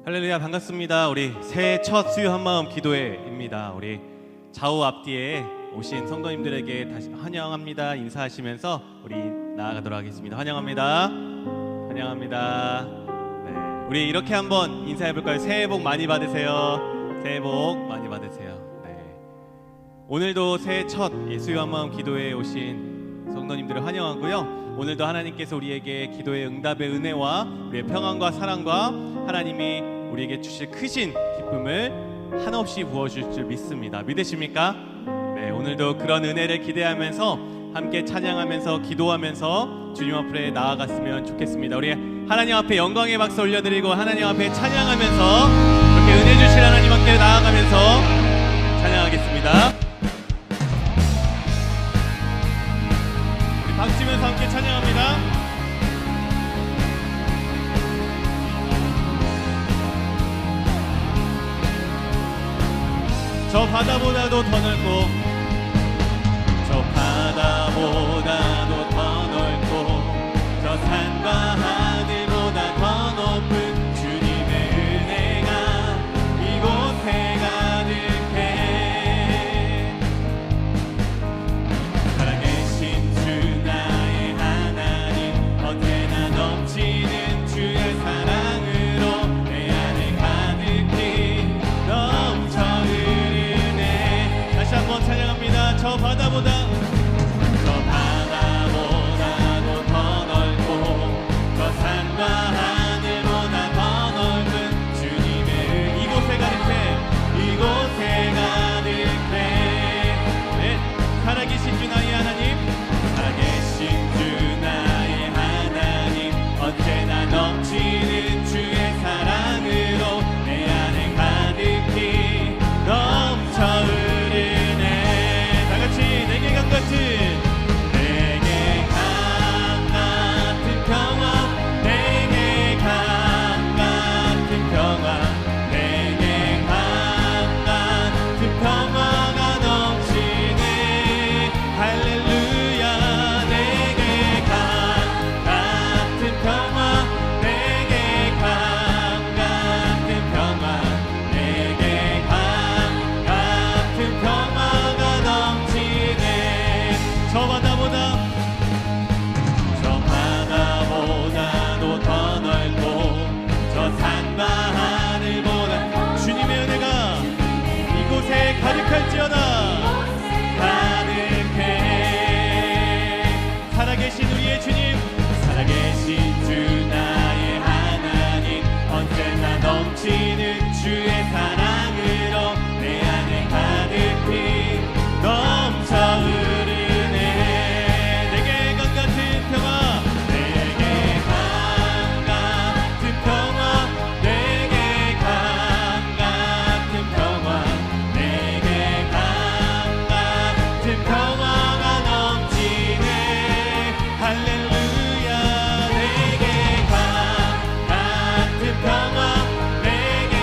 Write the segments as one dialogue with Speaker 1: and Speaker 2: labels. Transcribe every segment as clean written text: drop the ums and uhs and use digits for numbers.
Speaker 1: 할렐루야, 반갑습니다. 우리 새해 첫 수요 한마음 기도회입니다. 우리 좌우 앞뒤에 오신 성도님들에게 다시 환영합니다 인사하시면서 우리 나아가도록 하겠습니다. 환영합니다. 환영합니다. 네, 우리 이렇게 한번 인사해볼까요? 새해 복 많이 받으세요. 새해 복 많이 받으세요. 네, 오늘도 새해 첫 수요 한마음 기도회에 오신 성도님들을 환영하고요. 오늘도 하나님께서 우리에게 기도의 응답의 은혜와 우리의 평안과 사랑과 하나님이 우리에게 주실 크신 기쁨을 한없이 부어줄 줄 믿습니다. 믿으십니까? 네, 오늘도 그런 은혜를 기대하면서 함께 찬양하면서 기도하면서 주님 앞에 나아갔으면 좋겠습니다. 우리 하나님 앞에 영광의 박수 올려드리고 하나님 앞에 찬양하면서 그렇게 은혜 주실 하나님 앞에 나아가면서 찬양하겠습니다. 우리 박수치면서 함께 찬양합니다. 저 바다보다도 더 넓고 저 바다보다도 더 넓고 저 산과 하늘보다 더 높은 주님의 은혜가 이곳에 가득해. 살아계신 주 나의 하나님 언제나 넘치는 주의 사랑으로 내 안에 가득히 넘쳐 다시 한번 찬양합니다. 저 바다보다 더 넓고 저 산과 하늘보다 더 넓은 주님의 이곳에 가득해 네, 살아계신 주 나의 하나님 살아계신 주 나의 하나님 언제나 넘치는 주의 사랑으로 내 안에 가득히 넘쳐 내게 강 같은 평화 내게 강 같은 평화 내게 강 같은 평화가 넘치네. 할렐루야. 내게 강 같은 평화 내게 강 같은 평화 내게 강 같은 평화가 넘치네. 저 바다보다도 더 넓고 저 산과 하늘보다 주님의 은혜가 이곳에 가득할지어다. 가득해. 살아계신 우리의 주님 살아계신 주 나의 하나님 언제나 넘치는 주의 사랑으로 내 안에 가득히 넘쳐 흐르네. 내게 강 같은 평화 내게 강 같은 평화 내게 강 같은 평화 내게 강 같은 평화가 넘치네. 할렐루야. 내게 강 같은 평화 내게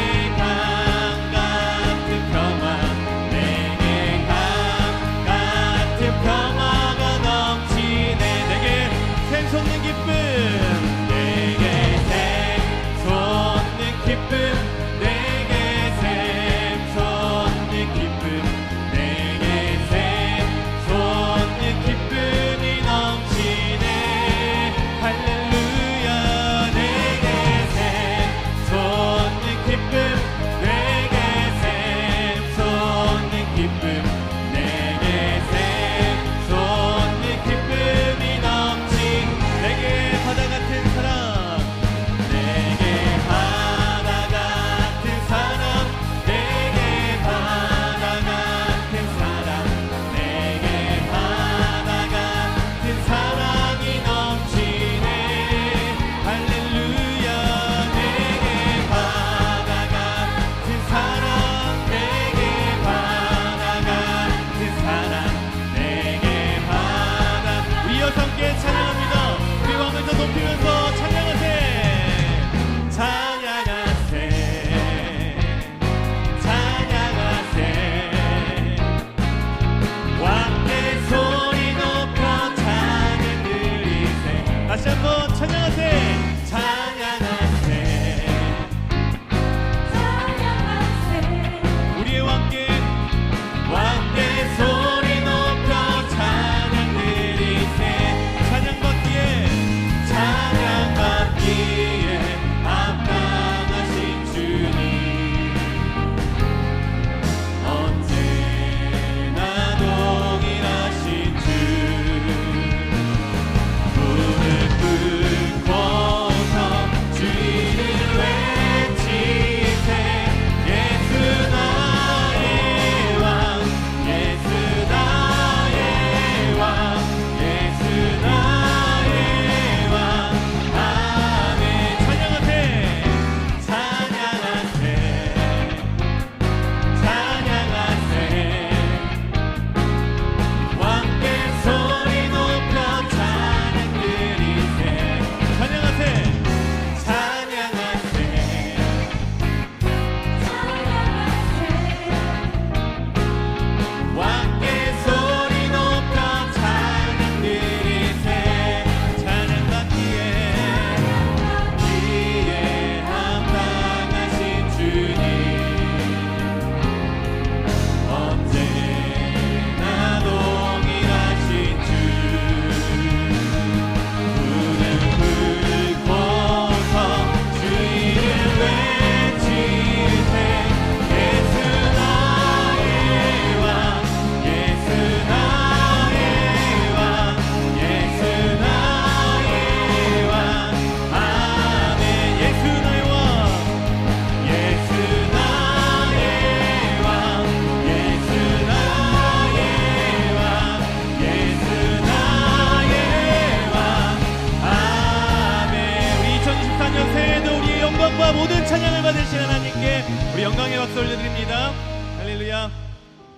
Speaker 1: 하나님께 우리 영광의 박수 올려드립니다. 할렐루야.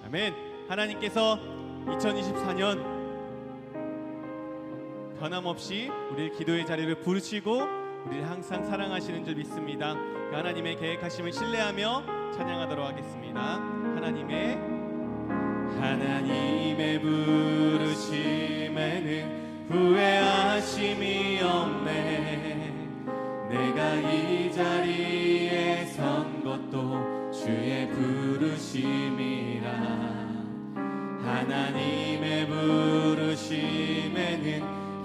Speaker 1: 아멘. 하나님께서 2024년 변함없이 우리를 기도의 자리를 부르시고 우리를 항상 사랑하시는 줄 믿습니다. 그 하나님의 계획하심을 신뢰하며 찬양하도록 하겠습니다. 하나님의 부르심에는 후회하심이 없네. 내가 이 자리에 선 것도 주의 부르심이라. 하나님의 부르심에는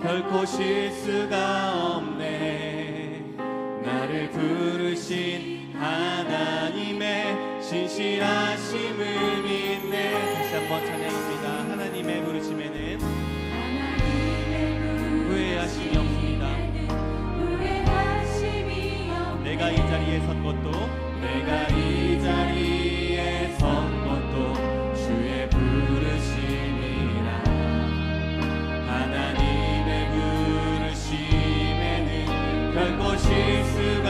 Speaker 1: 결코 실수가 없네. 나를 부르신 하나님의 신실하심을 믿네. 다시 한번 찬양합니다. 하나님의 부르심에는 후회하심이 없습니다. 내가 이 자리에 선 것도 주의 부르심이라. 하나님의 부르심에는 결코 실수가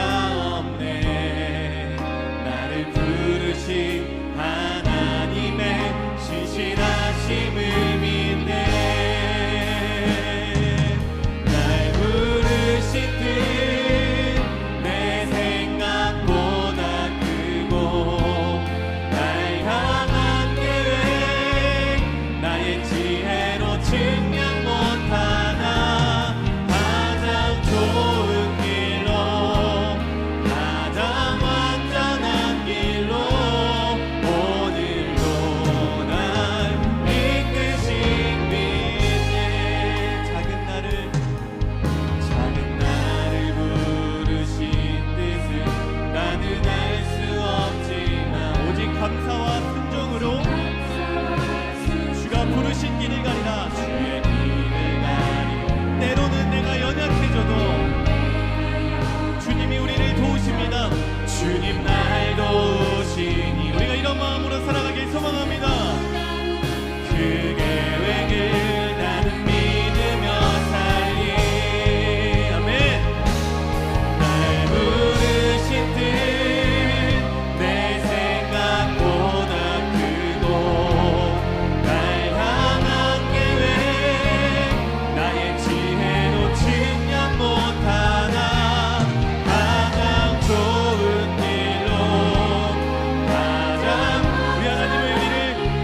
Speaker 1: 없네. 나를 부르신 하나님의 신실하심을 믿네. 날 부르신 뜻 내 생각보다 크고, 날 향한 계획 나의 지혜로 측량 못하나. 가장 좋은 길로, 가장 완전한 길로 오늘도 날 이끄신 믿네. 작은 나를 부르신 뜻은 나는 알 수 없지만 오직 감사와 순종으로 주가 부르신 길을 가리라. 주의 길을 가리고, 때로는 내가 연약해져도 주님이 우리를 도우십니다. 주님 날 도우시니 우리가 이런 마음으로 살아가길 소망합니다. 그 계획을 나는 믿으며 살리. 아멘. 날 부르신 뜻 내 생각보다 크고, 날 향한 계획 나의 지혜로 측량 못하나. 가장 좋은 길로, 우리 하나님의 우리를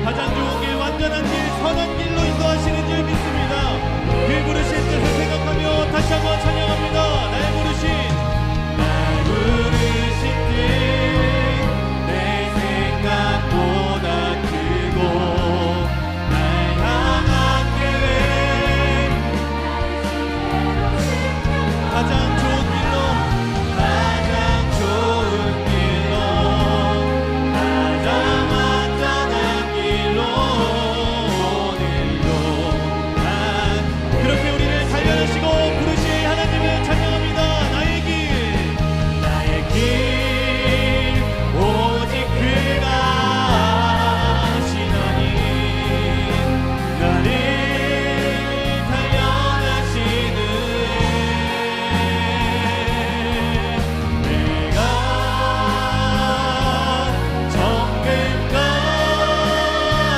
Speaker 1: 가장 좋은 길, 완전한 길, 선한 길로 인도하시는 줄 믿습니다. 그 부르신 뜻을 생각하며 다시 한번 찬양합니다. 날 부르신 뜻 내 생각보다 크고, 날 향한 계획 가장 좋은 길로, 가장 좋은 길로, 가장 완전한 길로 오늘도 난 그렇게 우리를 단련하시고 부르실 하나님을 찬양합니다. 나의 길 오직 그가 아시나니. 나를 단련하시는 내가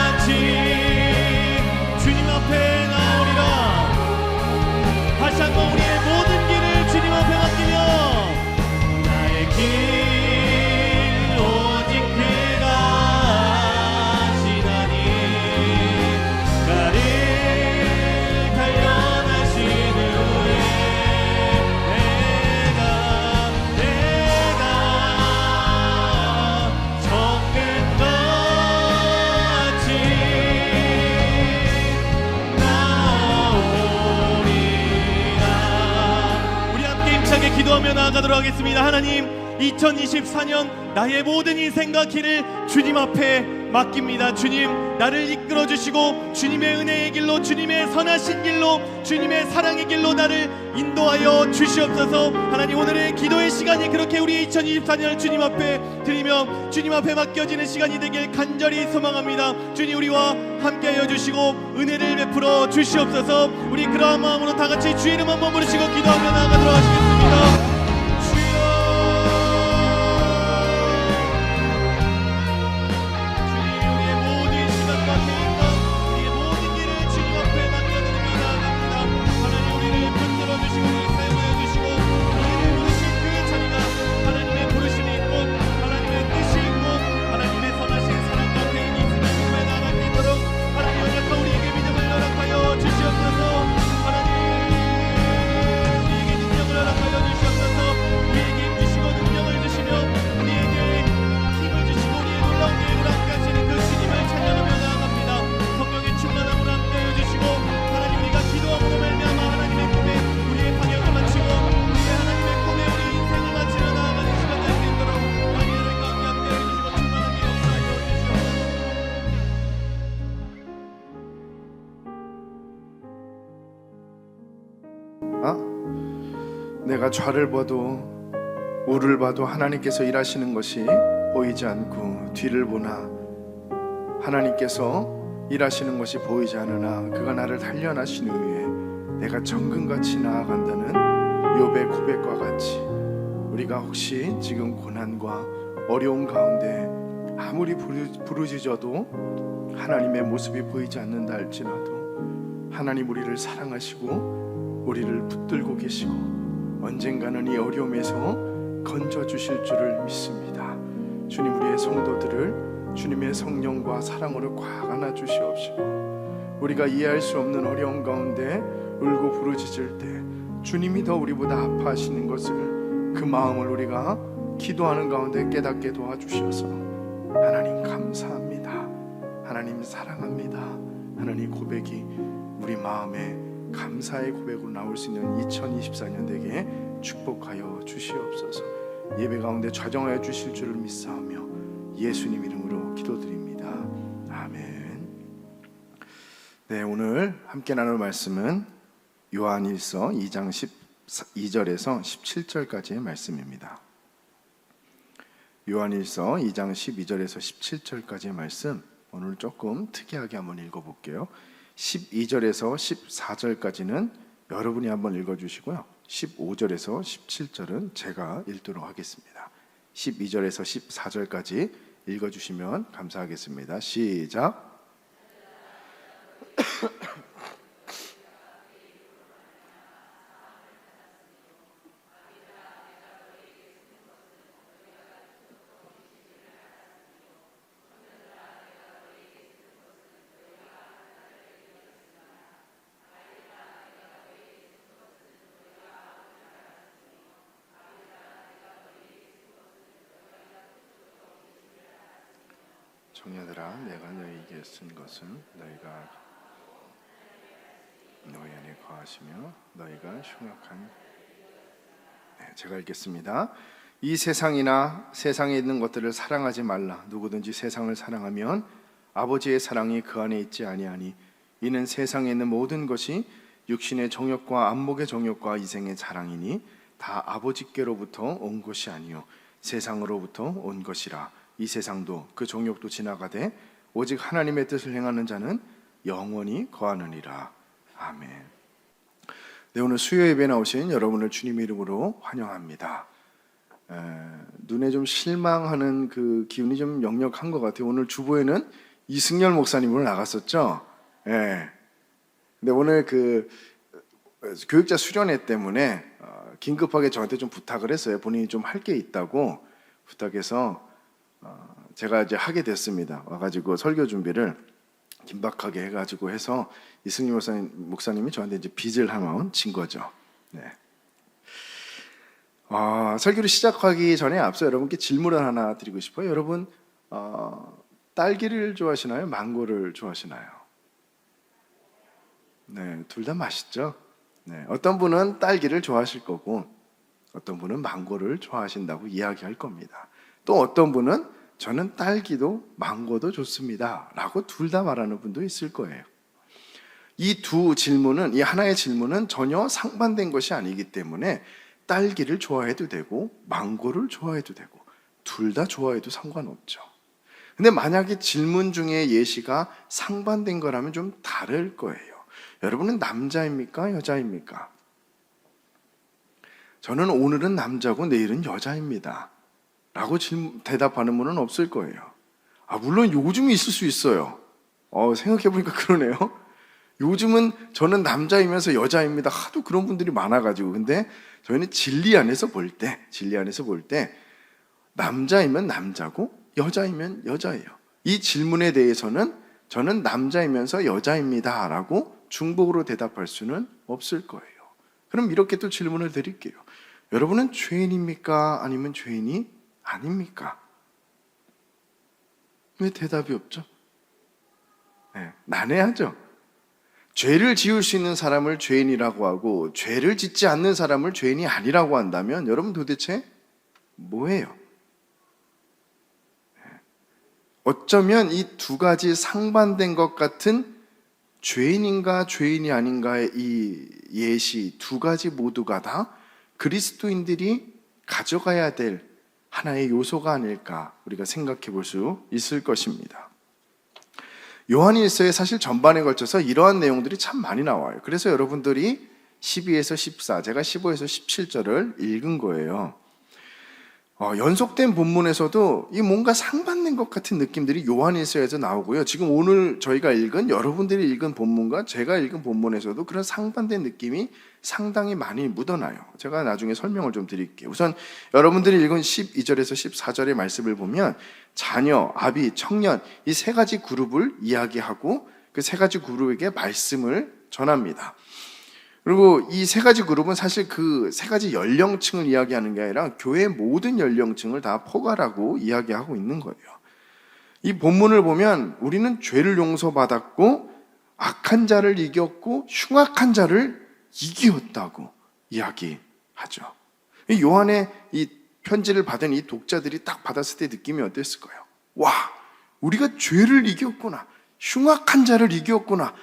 Speaker 1: 정금같이 주님 앞에 나오리라. 다시 한번 우리의 모든 길을 주님 앞에 맡기며 나의 길 오직 그가 아시나니. 나를 단련하신 후에 내가 정금같이 나오리라. 우리 함께 힘차게 기도하며 나아가도록 하겠습니다. 하나님, 2024년 나의 모든 인생과 길을 주님 앞에 맡깁니다. 주님, 나를 이끌어 주시고 주님의 은혜의 길로, 주님의 선하신 길로, 주님의 사랑의 길로 나를 인도하여 주시옵소서. 하나님, 오늘의 기도의 시간이 그렇게 우리 2024년을 주님 앞에 드리며 주님 앞에 맡겨지는 시간이 되길 간절히 소망합니다. 주님, 우리와 함께하여 주시고 은혜를 베풀어 주시옵소서. 우리 그러한 마음으로 다 같이 주의 이름 한번 부르시고 기도하며 나아가도록 하시겠습니다. 주여
Speaker 2: 내가 좌를 봐도 우를 봐도 하나님께서 일하시는 것이 보이지 않고 뒤를 보나 하나님께서 일하시는 것이 보이지 않으나 그가 나를 단련하신 후에 내가 정금같이 나아간다는 욥의 고백과 같이 우리가 혹시 지금 고난과 어려운 가운데 아무리 부르짖어도 하나님의 모습이 보이지 않는다 할지라도 하나님 우리를 사랑하시고 우리를 붙들고 계시고 언젠가는 이 어려움에서 건져주실 줄을 믿습니다. 주님, 우리의 성도들을 주님의 성령과 사랑으로 꽉 안아주시옵시고 우리가 이해할 수 없는 어려움 가운데 울고 부르짖을 때 주님이 더 우리보다 아파하시는 것을 그 마음을 우리가 기도하는 가운데 깨닫게 도와주셔서 하나님 감사합니다, 하나님 사랑합니다, 하나님 고백이 우리 마음에 감사의 고백으로 나올 수 있는 2024년 되게 축복하여 주시옵소서. 예배 가운데 좌정하여 주실 줄을 믿사오며 예수님 이름으로 기도드립니다. 아멘. 네, 오늘 함께 나눌 말씀은 요한일서 2장 12절에서 17절까지의 말씀입니다. 요한일서 2장 12절에서 17절까지의 말씀, 오늘 조금 특이하게 한번 읽어볼게요. 12절에서 14절까지는 여러분이 한번 읽어주시고요, 15절에서 17절은 제가 읽도록 하겠습니다. 12절에서 14절까지 읽어주시면 감사하겠습니다. 시작. 청년들아, 내가 너희에게 쓴 것은 너희가 너희 안에 거하시며 너희가 흉악한 제가 읽겠습니다. 이 세상이나 세상에 있는 것들을 사랑하지 말라. 누구든지 세상을 사랑하면 아버지의 사랑이 그 안에 있지 아니하니 이는 세상에 있는 모든 것이 육신의 정욕과 안목의 정욕과 이생의 자랑이니 다 아버지께로부터 온 것이 아니요 세상으로부터 온 것이라. 이 세상도 그 정욕도 지나가되 오직 하나님의 뜻을 행하는 자는 영원히 거하느니라. 아멘. 네, 오늘 수요 예배에 나오신 여러분을 주님의 이름으로 환영합니다. 눈에 좀 실망하는 그 기운이 좀 역력한 것 같아요. 오늘 주보에는 이승열 목사님으로 나갔었죠. 예. 근데 오늘 그 교육자 수련회 때문에 긴급하게 저한테 좀 부탁을 했어요. 본인이 좀 할 게 있다고 부탁해서 제가 이제 하게 됐습니다. 와가지고 설교 준비를 긴박하게 해가지고 해서 이승열 목사님이 저한테 이제 빚을 하나 진 거죠. 네. 설교를 시작하기 전에 앞서 여러분께 질문을 하나 드리고 싶어요. 여러분 딸기를 좋아하시나요? 망고를 좋아하시나요? 네, 둘 다 맛있죠. 네, 어떤 분은 딸기를 좋아하실 거고 어떤 분은 망고를 좋아하신다고 이야기할 겁니다. 또 어떤 분은 저는 딸기도 망고도 좋습니다 라고 둘 다 말하는 분도 있을 거예요. 이 두 질문은, 이 하나의 질문은 전혀 상반된 것이 아니기 때문에 딸기를 좋아해도 되고 망고를 좋아해도 되고 둘 다 좋아해도 상관없죠. 근데 만약에 질문 중에 예시가 상반된 거라면 좀 다를 거예요. 여러분은 남자입니까? 여자입니까? 저는 오늘은 남자고 내일은 여자입니다 라고 대답하는 분은 없을 거예요. 물론 요즘은 있을 수 있어요. 생각해보니까 그러네요. 요즘은 저는 남자이면서 여자입니다 하도 그런 분들이 많아가지고. 근데 저희는 진리 안에서 볼 때 남자이면 남자고 여자이면 여자예요. 이 질문에 대해서는 저는 남자이면서 여자입니다 라고 중복으로 대답할 수는 없을 거예요. 그럼 이렇게 또 질문을 드릴게요. 여러분은 죄인입니까? 아니면 죄인이 아닙니까? 왜 대답이 없죠? 네, 난해하죠. 죄를 지을 수 있는 사람을 죄인이라고 하고 죄를 짓지 않는 사람을 죄인이 아니라고 한다면 여러분 도대체 뭐예요? 어쩌면 이 두 가지 상반된 것 같은 죄인인가 죄인이 아닌가의 이 예시 두 가지 모두가 다 그리스도인들이 가져가야 될 하나의 요소가 아닐까 우리가 생각해 볼 수 있을 것입니다. 요한일서에 사실 전반에 걸쳐서 이러한 내용들이 참 많이 나와요. 그래서 여러분들이 12에서 14, 제가 15에서 17절을 읽은 거예요. 연속된 본문에서도 이 뭔가 상반된 것 같은 느낌들이 요한일서에서 나오고요. 지금 오늘 저희가 읽은, 여러분들이 읽은 본문과 제가 읽은 본문에서도 그런 상반된 느낌이 상당히 많이 묻어나요. 제가 나중에 설명을 좀 드릴게요. 우선 여러분들이 읽은 12절에서 14절의 말씀을 보면 자녀, 아비, 청년 이 세 가지 그룹을 이야기하고 그 세 가지 그룹에게 말씀을 전합니다. 그리고 이 세 가지 그룹은 사실 그 세 가지 연령층을 이야기하는 게 아니라 교회의 모든 연령층을 다 포괄하고 이야기하고 있는 거예요. 이 본문을 보면 우리는 죄를 용서받았고 악한 자를 이겼고 흉악한 자를 이기었다고 이야기하죠. 요한의 이 편지를 받은 이 독자들이 딱 받았을 때 느낌이 어땠을까요? 와, 우리가 죄를 이겼구나. 흉악한 자를 이겼구나.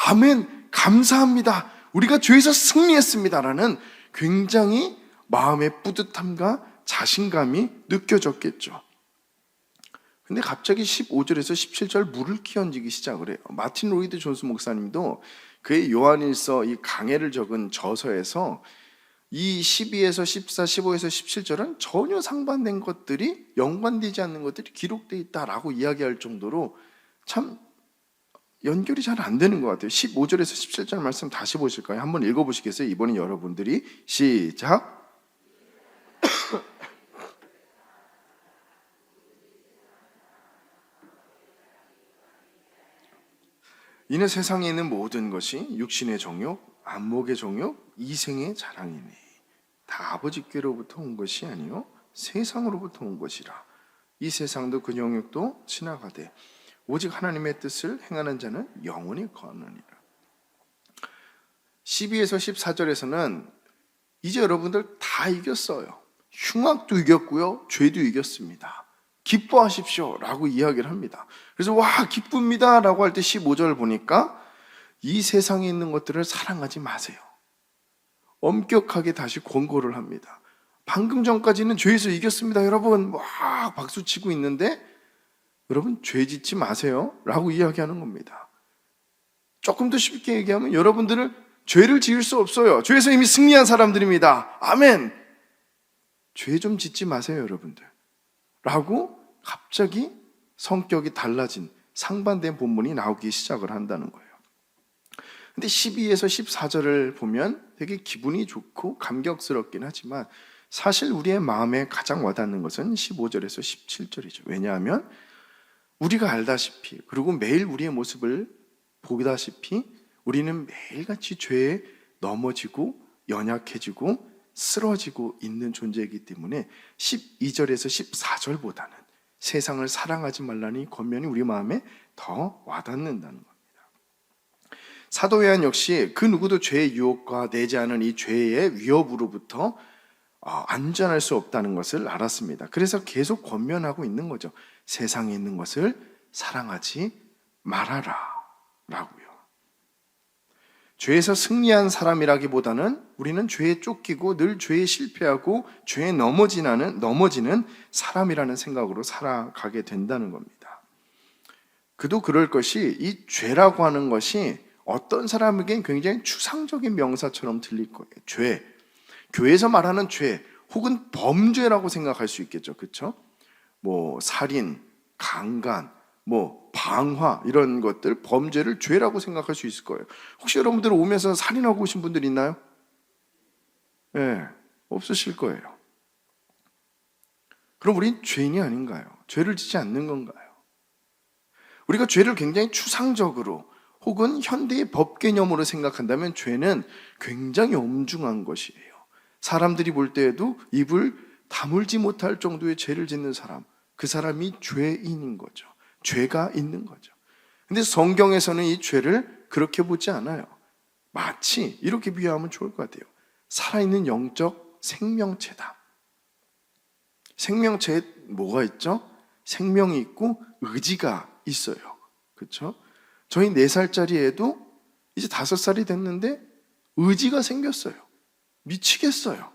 Speaker 2: 아멘, 감사합니다. 우리가 죄에서 승리했습니다라는 굉장히 마음의 뿌듯함과 자신감이 느껴졌겠죠. 근데 갑자기 15절에서 17절 물을 끼얹기 시작을 해요. 마틴 로이드 존스 목사님도 그의 요한일서 이 강해를 적은 저서에서 이 12에서 14, 15에서 17절은 전혀 상반된 것들이 연관되지 않는 것들이 기록되어 있다라고 이야기할 정도로 참 연결이 잘 안 되는 것 같아요. 15절에서 17절 말씀 다시 보실까요? 한번 읽어보시겠어요? 이번엔 여러분들이 시작. 이는 세상에 있는 모든 것이 육신의 정욕, 안목의 정욕, 이생의 자랑이니 다 아버지께로부터 온 것이 아니요 세상으로부터 온 것이라. 이 세상도 그 영욕도 지나가되 오직 하나님의 뜻을 행하는 자는 영원히 거하느니라. 12에서 14절에서는 이제 여러분들 다 이겼어요. 흉악도 이겼고요, 죄도 이겼습니다. 기뻐하십시오 라고 이야기를 합니다. 그래서 와 기쁩니다 라고 할 때 15절 보니까 이 세상에 있는 것들을 사랑하지 마세요. 엄격하게 다시 권고를 합니다. 방금 전까지는 죄에서 이겼습니다 여러분 막 박수치고 있는데 여러분 죄 짓지 마세요 라고 이야기하는 겁니다. 조금 더 쉽게 얘기하면 여러분들은 죄를 지을 수 없어요. 죄에서 이미 승리한 사람들입니다. 아멘. 죄 좀 짓지 마세요 여러분들 라고 갑자기 성격이 달라진 상반된 본문이 나오기 시작을 한다는 거예요. 근데 12에서 14절을 보면 되게 기분이 좋고 감격스럽긴 하지만 사실 우리의 마음에 가장 와닿는 것은 15절에서 17절이죠. 왜냐하면 우리가 알다시피 그리고 매일 우리의 모습을 보다시피 우리는 매일같이 죄에 넘어지고 연약해지고 쓰러지고 있는 존재이기 때문에 12절에서 14절보다는 세상을 사랑하지 말라니 권면이 우리 마음에 더 와닿는다는 겁니다. 사도 요한 역시 그 누구도 죄의 유혹과 내지 않은 이 죄의 위협으로부터 안전할 수 없다는 것을 알았습니다. 그래서 계속 권면하고 있는 거죠. 세상에 있는 것을 사랑하지 말아라 라고요. 죄에서 승리한 사람이라기보다는 우리는 죄에 쫓기고 늘 죄에 실패하고 죄에 넘어지는 사람이라는 생각으로 살아가게 된다는 겁니다. 그도 그럴 것이 이 죄라고 하는 것이 어떤 사람에겐 굉장히 추상적인 명사처럼 들릴 거예요. 죄, 교회에서 말하는 죄 혹은 범죄라고 생각할 수 있겠죠. 그렇죠? 뭐 살인, 강간, 뭐 방화 이런 것들 범죄를 죄라고 생각할 수 있을 거예요. 혹시 여러분들 오면서 살인하고 오신 분들 있나요? 네, 없으실 거예요. 그럼 우린 죄인이 아닌가요? 죄를 짓지 않는 건가요? 우리가 죄를 굉장히 추상적으로 혹은 현대의 법 개념으로 생각한다면 죄는 굉장히 엄중한 것이에요. 사람들이 볼 때에도 입을 다물지 못할 정도의 죄를 짓는 사람, 그 사람이 죄인인 거죠. 죄가 있는 거죠. 근데 성경에서는 이 죄를 그렇게 보지 않아요. 마치 이렇게 비유하면 좋을 것 같아요. 살아있는 영적 생명체다. 생명체에 뭐가 있죠? 생명이 있고 의지가 있어요. 그렇죠? 저희 4살짜리 애도 이제 5살이 됐는데 의지가 생겼어요. 미치겠어요.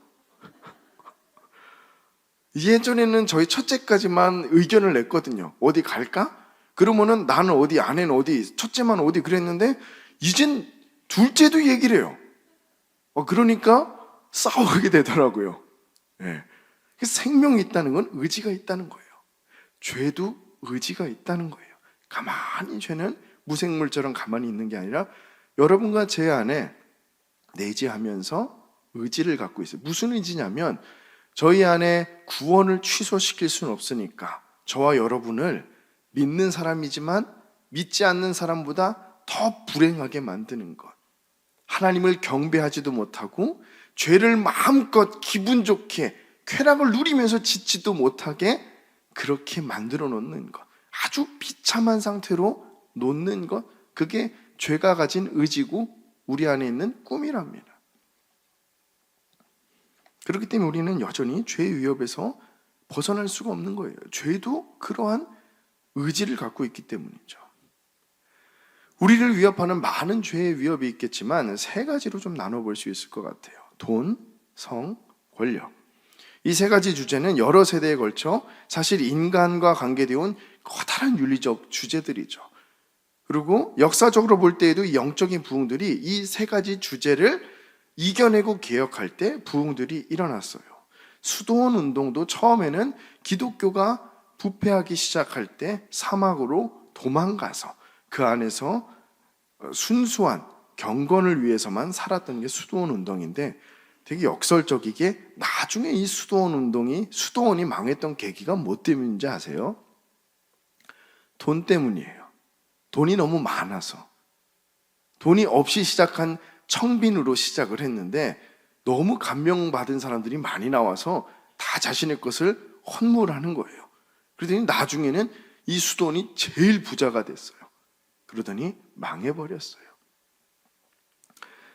Speaker 2: 예전에는 저희 첫째까지만 의견을 냈거든요. 어디 갈까? 그러면은 나는 어디, 아내는 어디, 첫째만 어디 그랬는데 이젠 둘째도 얘기를 해요. 그러니까 싸우게 되더라고요. 예. 생명이 있다는 건 의지가 있다는 거예요. 죄도 의지가 있다는 거예요. 가만히 죄는 무생물처럼 가만히 있는 게 아니라 여러분과 제 안에 내재하면서 의지를 갖고 있어요. 무슨 의지냐면 저희 안에 구원을 취소시킬 수는 없으니까 저와 여러분을 믿는 사람이지만 믿지 않는 사람보다 더 불행하게 만드는 것, 하나님을 경배하지도 못하고 죄를 마음껏 기분 좋게 쾌락을 누리면서 짓지도 못하게 그렇게 만들어 놓는 것, 아주 비참한 상태로 놓는 것, 그게 죄가 가진 의지고 우리 안에 있는 꿈이랍니다. 그렇기 때문에 우리는 여전히 죄의 위협에서 벗어날 수가 없는 거예요. 죄도 그러한 의지를 갖고 있기 때문이죠. 우리를 위협하는 많은 죄의 위협이 있겠지만 세 가지로 좀 나눠볼 수 있을 것 같아요. 돈, 성, 권력. 이 세 가지 주제는 여러 세대에 걸쳐 사실 인간과 관계되어 온 커다란 윤리적 주제들이죠. 그리고 역사적으로 볼 때에도 이 영적인 부흥들이 이 세 가지 주제를 이겨내고 개혁할 때 부흥들이 일어났어요. 수도원 운동도 처음에는 기독교가 부패하기 시작할 때 사막으로 도망가서 그 안에서 순수한 경건을 위해서만 살았던 게 수도원 운동인데, 되게 역설적이게 나중에 이 수도원이 망했던 계기가 뭐 때문인지 아세요? 돈 때문이에요. 돈이 너무 많아서. 돈이 없이 시작한 청빈으로 시작을 했는데 너무 감명받은 사람들이 많이 나와서 다 자신의 것을 헌물하는 거예요. 그러더니 나중에는 이 수도원이 제일 부자가 됐어요. 그러더니 망해버렸어요.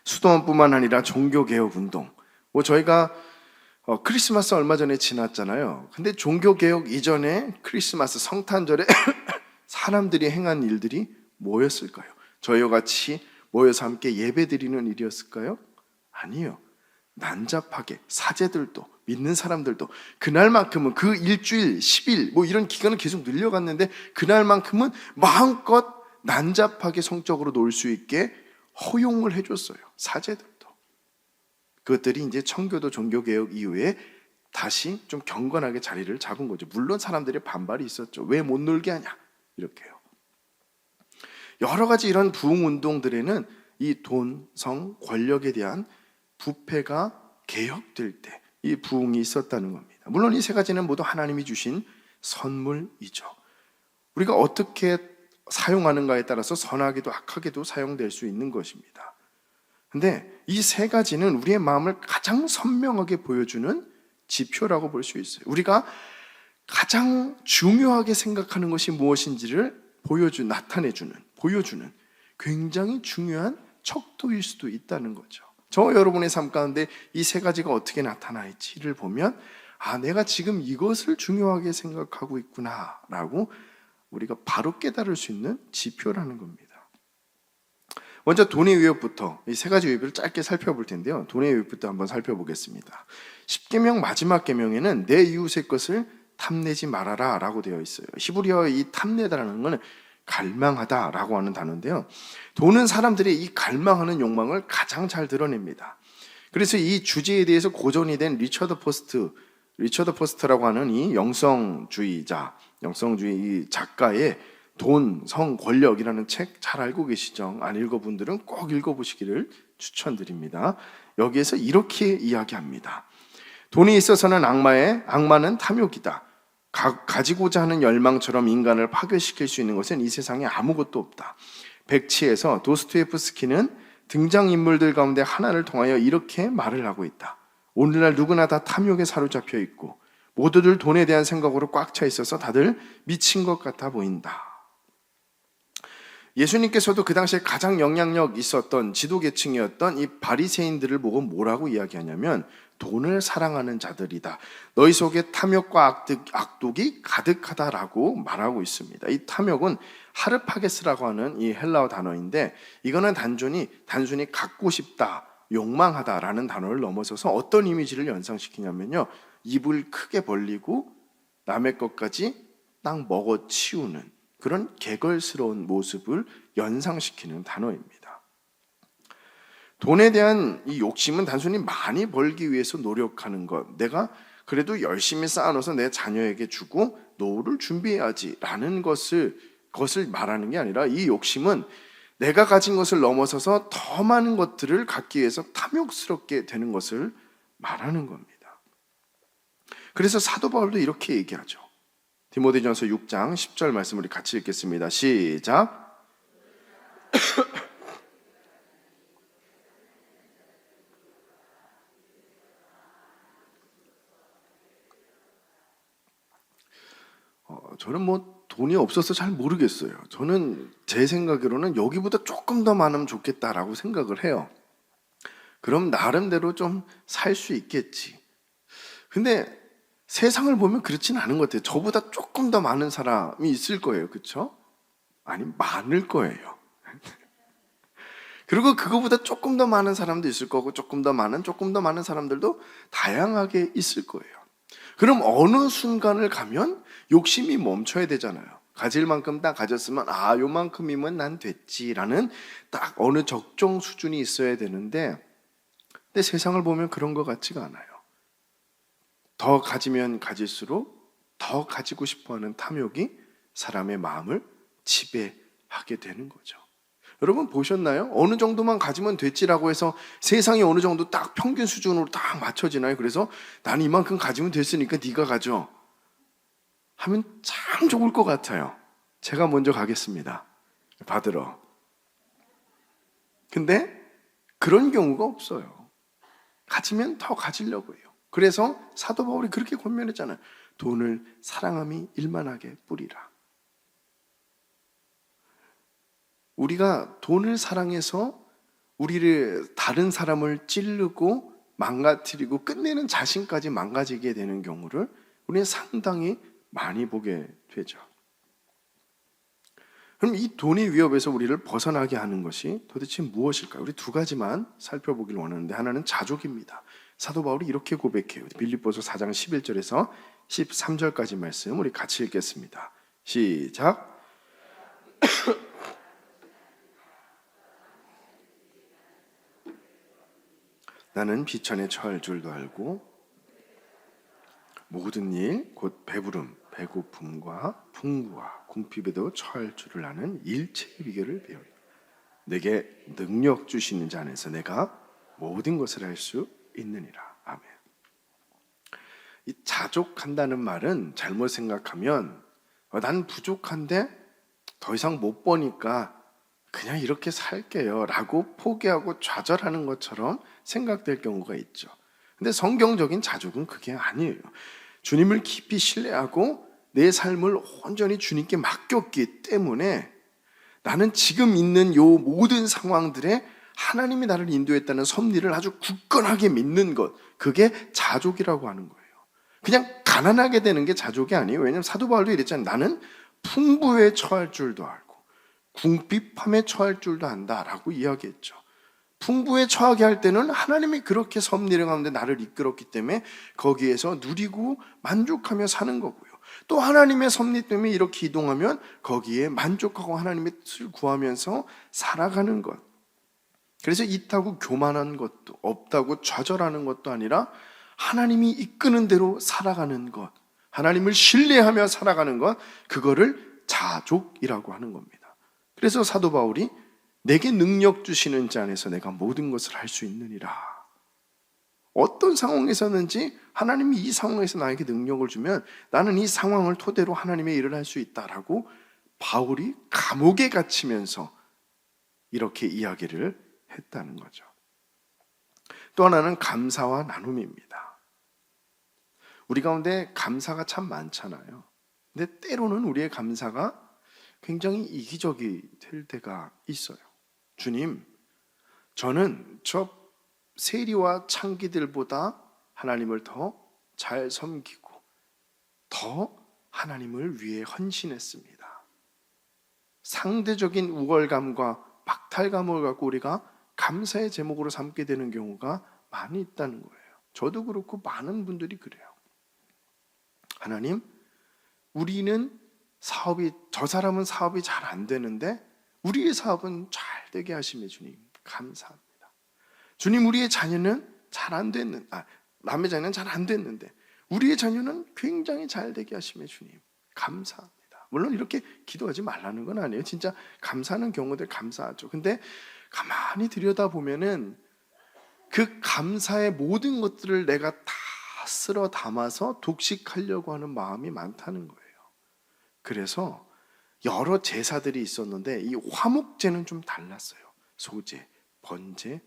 Speaker 2: 수도원뿐만 아니라 종교개혁운동, 저희가 크리스마스 얼마 전에 지났잖아요. 근데 종교개혁 이전에 크리스마스 성탄절에 사람들이 행한 일들이 뭐였을까요? 저희와 같이 모여서 함께 예배드리는 일이었을까요? 아니요. 난잡하게 사제들도 믿는 사람들도 그날만큼은 그 일주일, 10일 이런 기간을 계속 늘려갔는데 그날만큼은 마음껏 난잡하게 성적으로 놀 수 있게 허용을 해줬어요. 사제들도. 그것들이 이제 청교도 종교개혁 이후에 다시 좀 경건하게 자리를 잡은 거죠. 물론 사람들의 반발이 있었죠. 왜 못 놀게 하냐 이렇게요. 여러 가지 이런 부흥운동들에는 이 돈, 성, 권력에 대한 부패가 개혁될 때 이 부흥이 있었다는 겁니다. 물론 이 세 가지는 모두 하나님이 주신 선물이죠. 우리가 어떻게 사용하는가에 따라서 선하게도 악하게도 사용될 수 있는 것입니다. 근데 이 세 가지는 우리의 마음을 가장 선명하게 보여주는 지표라고 볼 수 있어요. 우리가 가장 중요하게 생각하는 것이 무엇인지를 보여주는 굉장히 중요한 척도일 수도 있다는 거죠. 저 여러분의 삶 가운데 이 세 가지가 어떻게 나타날지를 보면 내가 지금 이것을 중요하게 생각하고 있구나라고 우리가 바로 깨달을 수 있는 지표라는 겁니다. 먼저 돈의 위협부터, 이 세 가지 위협을 짧게 살펴볼 텐데요. 돈의 위협부터 한번 살펴보겠습니다. 10계명 마지막 계명에는 내 이웃의 것을 탐내지 말아라 라고 되어 있어요. 히브리어의 이 탐내다라는 것은 갈망하다라고 하는 단어인데요. 돈은 사람들의 이 갈망하는 욕망을 가장 잘 드러냅니다. 그래서 이 주제에 대해서 고전이 된 리처드 포스트라고 하는 이 영성주의 이 작가의 돈, 성, 권력이라는 책 잘 알고 계시죠? 안 읽어본 분들은 꼭 읽어보시기를 추천드립니다. 여기에서 이렇게 이야기합니다. 돈이 있어서는 악마는 탐욕이다. 가지고자 하는 열망처럼 인간을 파괴시킬 수 있는 것은 이 세상에 아무것도 없다. 백치에서 도스토옙스키는 등장인물들 가운데 하나를 통하여 이렇게 말을 하고 있다. 오늘날 누구나 다 탐욕에 사로잡혀 있고 모두들 돈에 대한 생각으로 꽉 차 있어서 다들 미친 것 같아 보인다. 예수님께서도 그 당시에 가장 영향력 있었던 지도계층이었던 이 바리새인들을 보고 뭐라고 이야기하냐면 돈을 사랑하는 자들이다. 너희 속에 탐욕과 악독이 가득하다라고 말하고 있습니다. 이 탐욕은 하르파게스라고 하는 이 헬라어 단어인데 이거는 단순히 갖고 싶다, 욕망하다라는 단어를 넘어서서 어떤 이미지를 연상시키냐면요. 입을 크게 벌리고 남의 것까지 딱 먹어 치우는 그런 개걸스러운 모습을 연상시키는 단어입니다. 돈에 대한 이 욕심은 단순히 많이 벌기 위해서 노력하는 것, 내가 그래도 열심히 쌓아놓아서 내 자녀에게 주고 노후를 준비해야지라는 것을 말하는 게 아니라, 이 욕심은 내가 가진 것을 넘어서서 더 많은 것들을 갖기 위해서 탐욕스럽게 되는 것을 말하는 겁니다. 그래서 사도 바울도 이렇게 얘기하죠. 디모데전서 6장 10절 말씀 우리 같이 읽겠습니다. 시작. 저는 뭐 돈이 없어서 잘 모르겠어요. 저는 제 생각으로는 여기보다 조금 더 많으면 좋겠다라고 생각을 해요. 그럼 나름대로 좀 살 수 있겠지. 근데 세상을 보면 그렇진 않은 것 같아요. 저보다 조금 더 많은 사람이 있을 거예요. 그렇죠? 아니, 많을 거예요. 그리고 그거보다 조금 더 많은 사람도 있을 거고, 조금 더 많은 사람들도 다양하게 있을 거예요. 그럼 어느 순간을 가면 욕심이 멈춰야 되잖아요. 가질 만큼 딱 가졌으면 요만큼이면 난 됐지라는 딱 어느 적정 수준이 있어야 되는데, 근데 세상을 보면 그런 것 같지가 않아요. 더 가지면 가질수록 더 가지고 싶어하는 탐욕이 사람의 마음을 지배하게 되는 거죠. 여러분 보셨나요? 어느 정도만 가지면 됐지라고 해서 세상이 어느 정도 딱 평균 수준으로 딱 맞춰지나요? 그래서 난 이만큼 가지면 됐으니까 네가 가져 하면 참 좋을 것 같아요. 제가 먼저 가겠습니다. 받으러. 근데 그런 경우가 없어요. 가지면 더 가지려고 해요. 그래서 사도 바울이 그렇게 권면했잖아요. 돈을 사랑함이 일만하게 뿌리라. 우리가 돈을 사랑해서 우리를 다른 사람을 찌르고 망가뜨리고 끝내는 자신까지 망가지게 되는 경우를 우리는 상당히 많이 보게 되죠. 그럼 이 돈의 위협에서 우리를 벗어나게 하는 것이 도대체 무엇일까요? 우리 두 가지만 살펴보길 원하는데, 하나는 자족입니다. 사도 바울이 이렇게 고백해요. 빌립보서 4장 11절에서 13절까지 말씀 우리 같이 읽겠습니다. 시작. 나는 비천에 처할 줄도 알고 모든 일 곧 배부름, 배고픔과 풍부와 궁핍에도 처할 줄을 아는 일체의 비결을 배우리. 내게 능력 주시는 자 안에서 내가 모든 것을 할 수 있느니라. 아멘. 이 자족한다는 말은 잘못 생각하면 난 부족한데 더 이상 못 버니까 그냥 이렇게 살게요 라고 포기하고 좌절하는 것처럼 생각될 경우가 있죠. 근데 성경적인 자족은 그게 아니에요. 주님을 깊이 신뢰하고 내 삶을 온전히 주님께 맡겼기 때문에 나는 지금 있는 요 모든 상황들에 하나님이 나를 인도했다는 섭리를 아주 굳건하게 믿는 것, 그게 자족이라고 하는 거예요. 그냥 가난하게 되는 게 자족이 아니에요. 왜냐하면 사도 바울도 이랬잖아요. 나는 풍부에 처할 줄도 알고 궁핍함에 처할 줄도 안다라고 이야기했죠. 풍부에 처하게 할 때는 하나님이 그렇게 섭리를 가운데 나를 이끌었기 때문에 거기에서 누리고 만족하며 사는 거고요. 또 하나님의 섭리 때문에 이렇게 이동하면 거기에 만족하고 하나님의 뜻을 구하면서 살아가는 것. 그래서 이타고 교만한 것도 없다고 좌절하는 것도 아니라 하나님이 이끄는 대로 살아가는 것, 하나님을 신뢰하며 살아가는 것, 그거를 자족이라고 하는 겁니다. 그래서 사도 바울이 내게 능력 주시는 자 안에서 내가 모든 것을 할 수 있느니라. 어떤 상황에서는지 하나님이 이 상황에서 나에게 능력을 주면 나는 이 상황을 토대로 하나님의 일을 할 수 있다라고 바울이 감옥에 갇히면서 이렇게 이야기를 했다는 거죠. 또 하나는 감사와 나눔입니다. 우리 가운데 감사가 참 많잖아요. 근데 때로는 우리의 감사가 굉장히 이기적이 될 때가 있어요. 주님, 저는 저 세리와 창기들보다 하나님을 더 잘 섬기고 더 하나님을 위해 헌신했습니다. 상대적인 우월감과 박탈감을 갖고 우리가 감사의 제목으로 삼게 되는 경우가 많이 있다는 거예요. 저도 그렇고 많은 분들이 그래요. 하나님, 우리는 저 사람은 사업이 잘 안 되는데 우리의 사업은 잘 되게 하심에 주님 감사합니다. 주님, 우리의 자녀는 남의 자녀는 잘 안 됐는데 우리의 자녀는 굉장히 잘 되게 하심에 주님 감사합니다. 물론 이렇게 기도하지 말라는 건 아니에요. 진짜 감사하는 경우들 감사하죠. 근데 가만히 들여다보면은 그 감사의 모든 것들을 내가 다 쓸어 담아서 독식하려고 하는 마음이 많다는 거예요. 그래서 여러 제사들이 있었는데 이 화목제는 좀 달랐어요. 소제, 번제,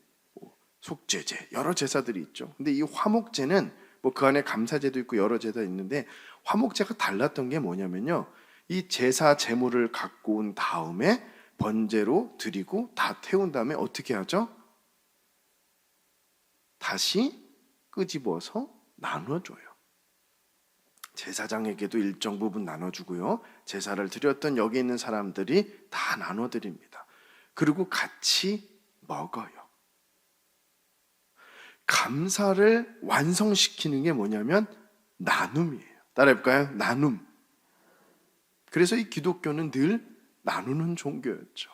Speaker 2: 속죄제 여러 제사들이 있죠. 근데 이 화목제는 그 안에 감사제도 있고 여러 제사 있는데 화목제가 달랐던 게 뭐냐면요, 이 제사 제물을 갖고 온 다음에 번제로 드리고 다 태운 다음에 어떻게 하죠? 다시 끄집어서 나눠줘요. 제사장에게도 일정 부분 나눠주고요, 제사를 드렸던 여기 있는 사람들이 다 나눠드립니다. 그리고 같이 먹어요. 감사를 완성시키는 게 뭐냐면 나눔이에요. 따라해볼까요? 나눔. 그래서 이 기독교는 늘 나누는 종교였죠.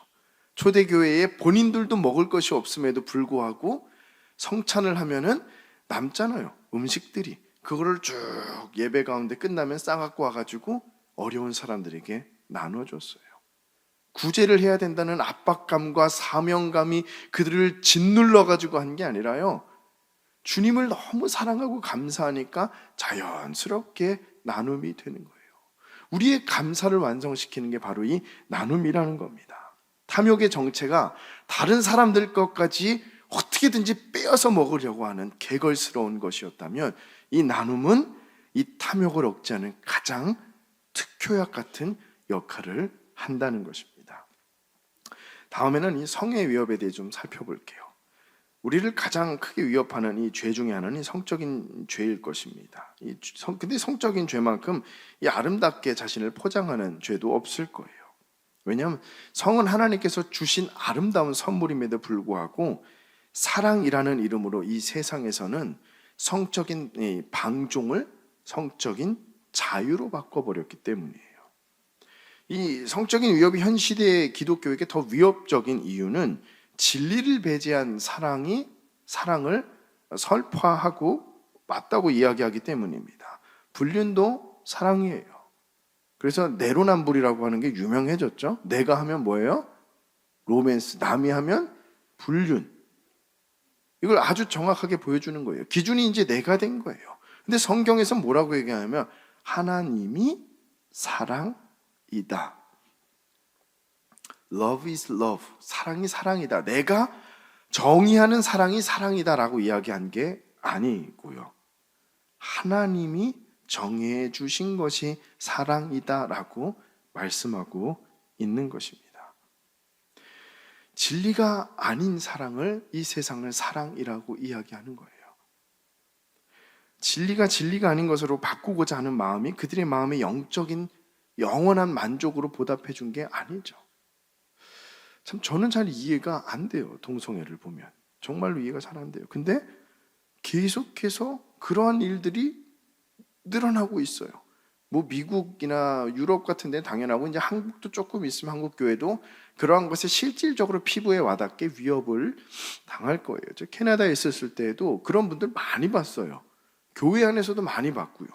Speaker 2: 초대교회에 본인들도 먹을 것이 없음에도 불구하고 성찬을 하면은 남잖아요, 음식들이. 그거를 쭉 예배 가운데 끝나면 싸갖고 와가지고 어려운 사람들에게 나눠줬어요. 구제를 해야 된다는 압박감과 사명감이 그들을 짓눌러가지고 한 게 아니라요, 주님을 너무 사랑하고 감사하니까 자연스럽게 나눔이 되는 거예요. 우리의 감사를 완성시키는 게 바로 이 나눔이라는 겁니다. 탐욕의 정체가 다른 사람들 것까지 어떻게든지 빼앗아 먹으려고 하는 개걸스러운 것이었다면 이 나눔은 이 탐욕을 억제하는 가장 특효약 같은 역할을 한다는 것입니다. 다음에는 이 성의 위협에 대해 좀 살펴볼게요. 우리를 가장 크게 위협하는 이 죄 중에 하나는 이 성적인 죄일 것입니다. 근데 성적인 죄만큼 이 아름답게 자신을 포장하는 죄도 없을 거예요. 왜냐하면 성은 하나님께서 주신 아름다운 선물임에도 불구하고 사랑이라는 이름으로 이 세상에서는 성적인 방종을 성적인 자유로 바꿔버렸기 때문이에요. 이 성적인 위협이 현 시대의 기독교에게 더 위협적인 이유는 진리를 배제한 사랑을 설파하고 맞다고 이야기하기 때문입니다. 불륜도 사랑이에요. 그래서 내로남불이라고 하는 게 유명해졌죠. 내가 하면 뭐예요? 로맨스. 남이 하면 불륜. 이걸 아주 정확하게 보여주는 거예요. 기준이 이제 내가 된 거예요. 근데 성경에서 뭐라고 얘기하냐면 하나님이 사랑이다. Love is love. 사랑이 사랑이다. 내가 정의하는 사랑이 사랑이다 라고 이야기한 게 아니고요, 하나님이 정해 주신 것이 사랑이다 라고 말씀하고 있는 것입니다. 진리가 아닌 사랑을 이 세상을 사랑이라고 이야기하는 거예요. 진리가 아닌 것으로 바꾸고자 하는 마음이 그들의 마음의 영적인 영원한 만족으로 보답해 준 게 아니죠. 참 저는 잘 이해가 안 돼요. 동성애를 보면 정말로 이해가 잘 안 돼요. 근데 계속해서 그러한 일들이 늘어나고 있어요. 미국이나 유럽 같은 데는 당연하고 이제 한국도 조금 있으면 한국 교회도 그러한 것에 실질적으로 피부에 와닿게 위협을 당할 거예요. 저 캐나다에 있었을 때에도 그런 분들 많이 봤어요. 교회 안에서도 많이 봤고요.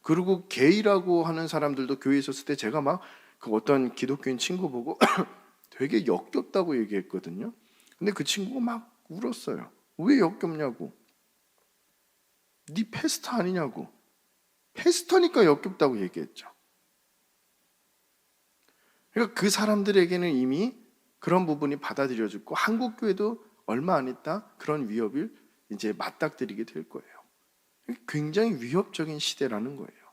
Speaker 2: 그리고 게이라고 하는 사람들도 교회에 있었을 때 제가 막 그 어떤 기독교인 친구 보고 되게 역겹다고 얘기했거든요. 근데 그 친구가 막 울었어요. 왜 역겹냐고. 네 패스터 아니냐고. 패스터니까 역겹다고 얘기했죠. 그러니까 그 사람들에게는 이미 그런 부분이 받아들여졌고 한국 교회도 얼마 안 있다 그런 위협을 이제 맞닥뜨리게 될 거예요. 굉장히 위협적인 시대라는 거예요.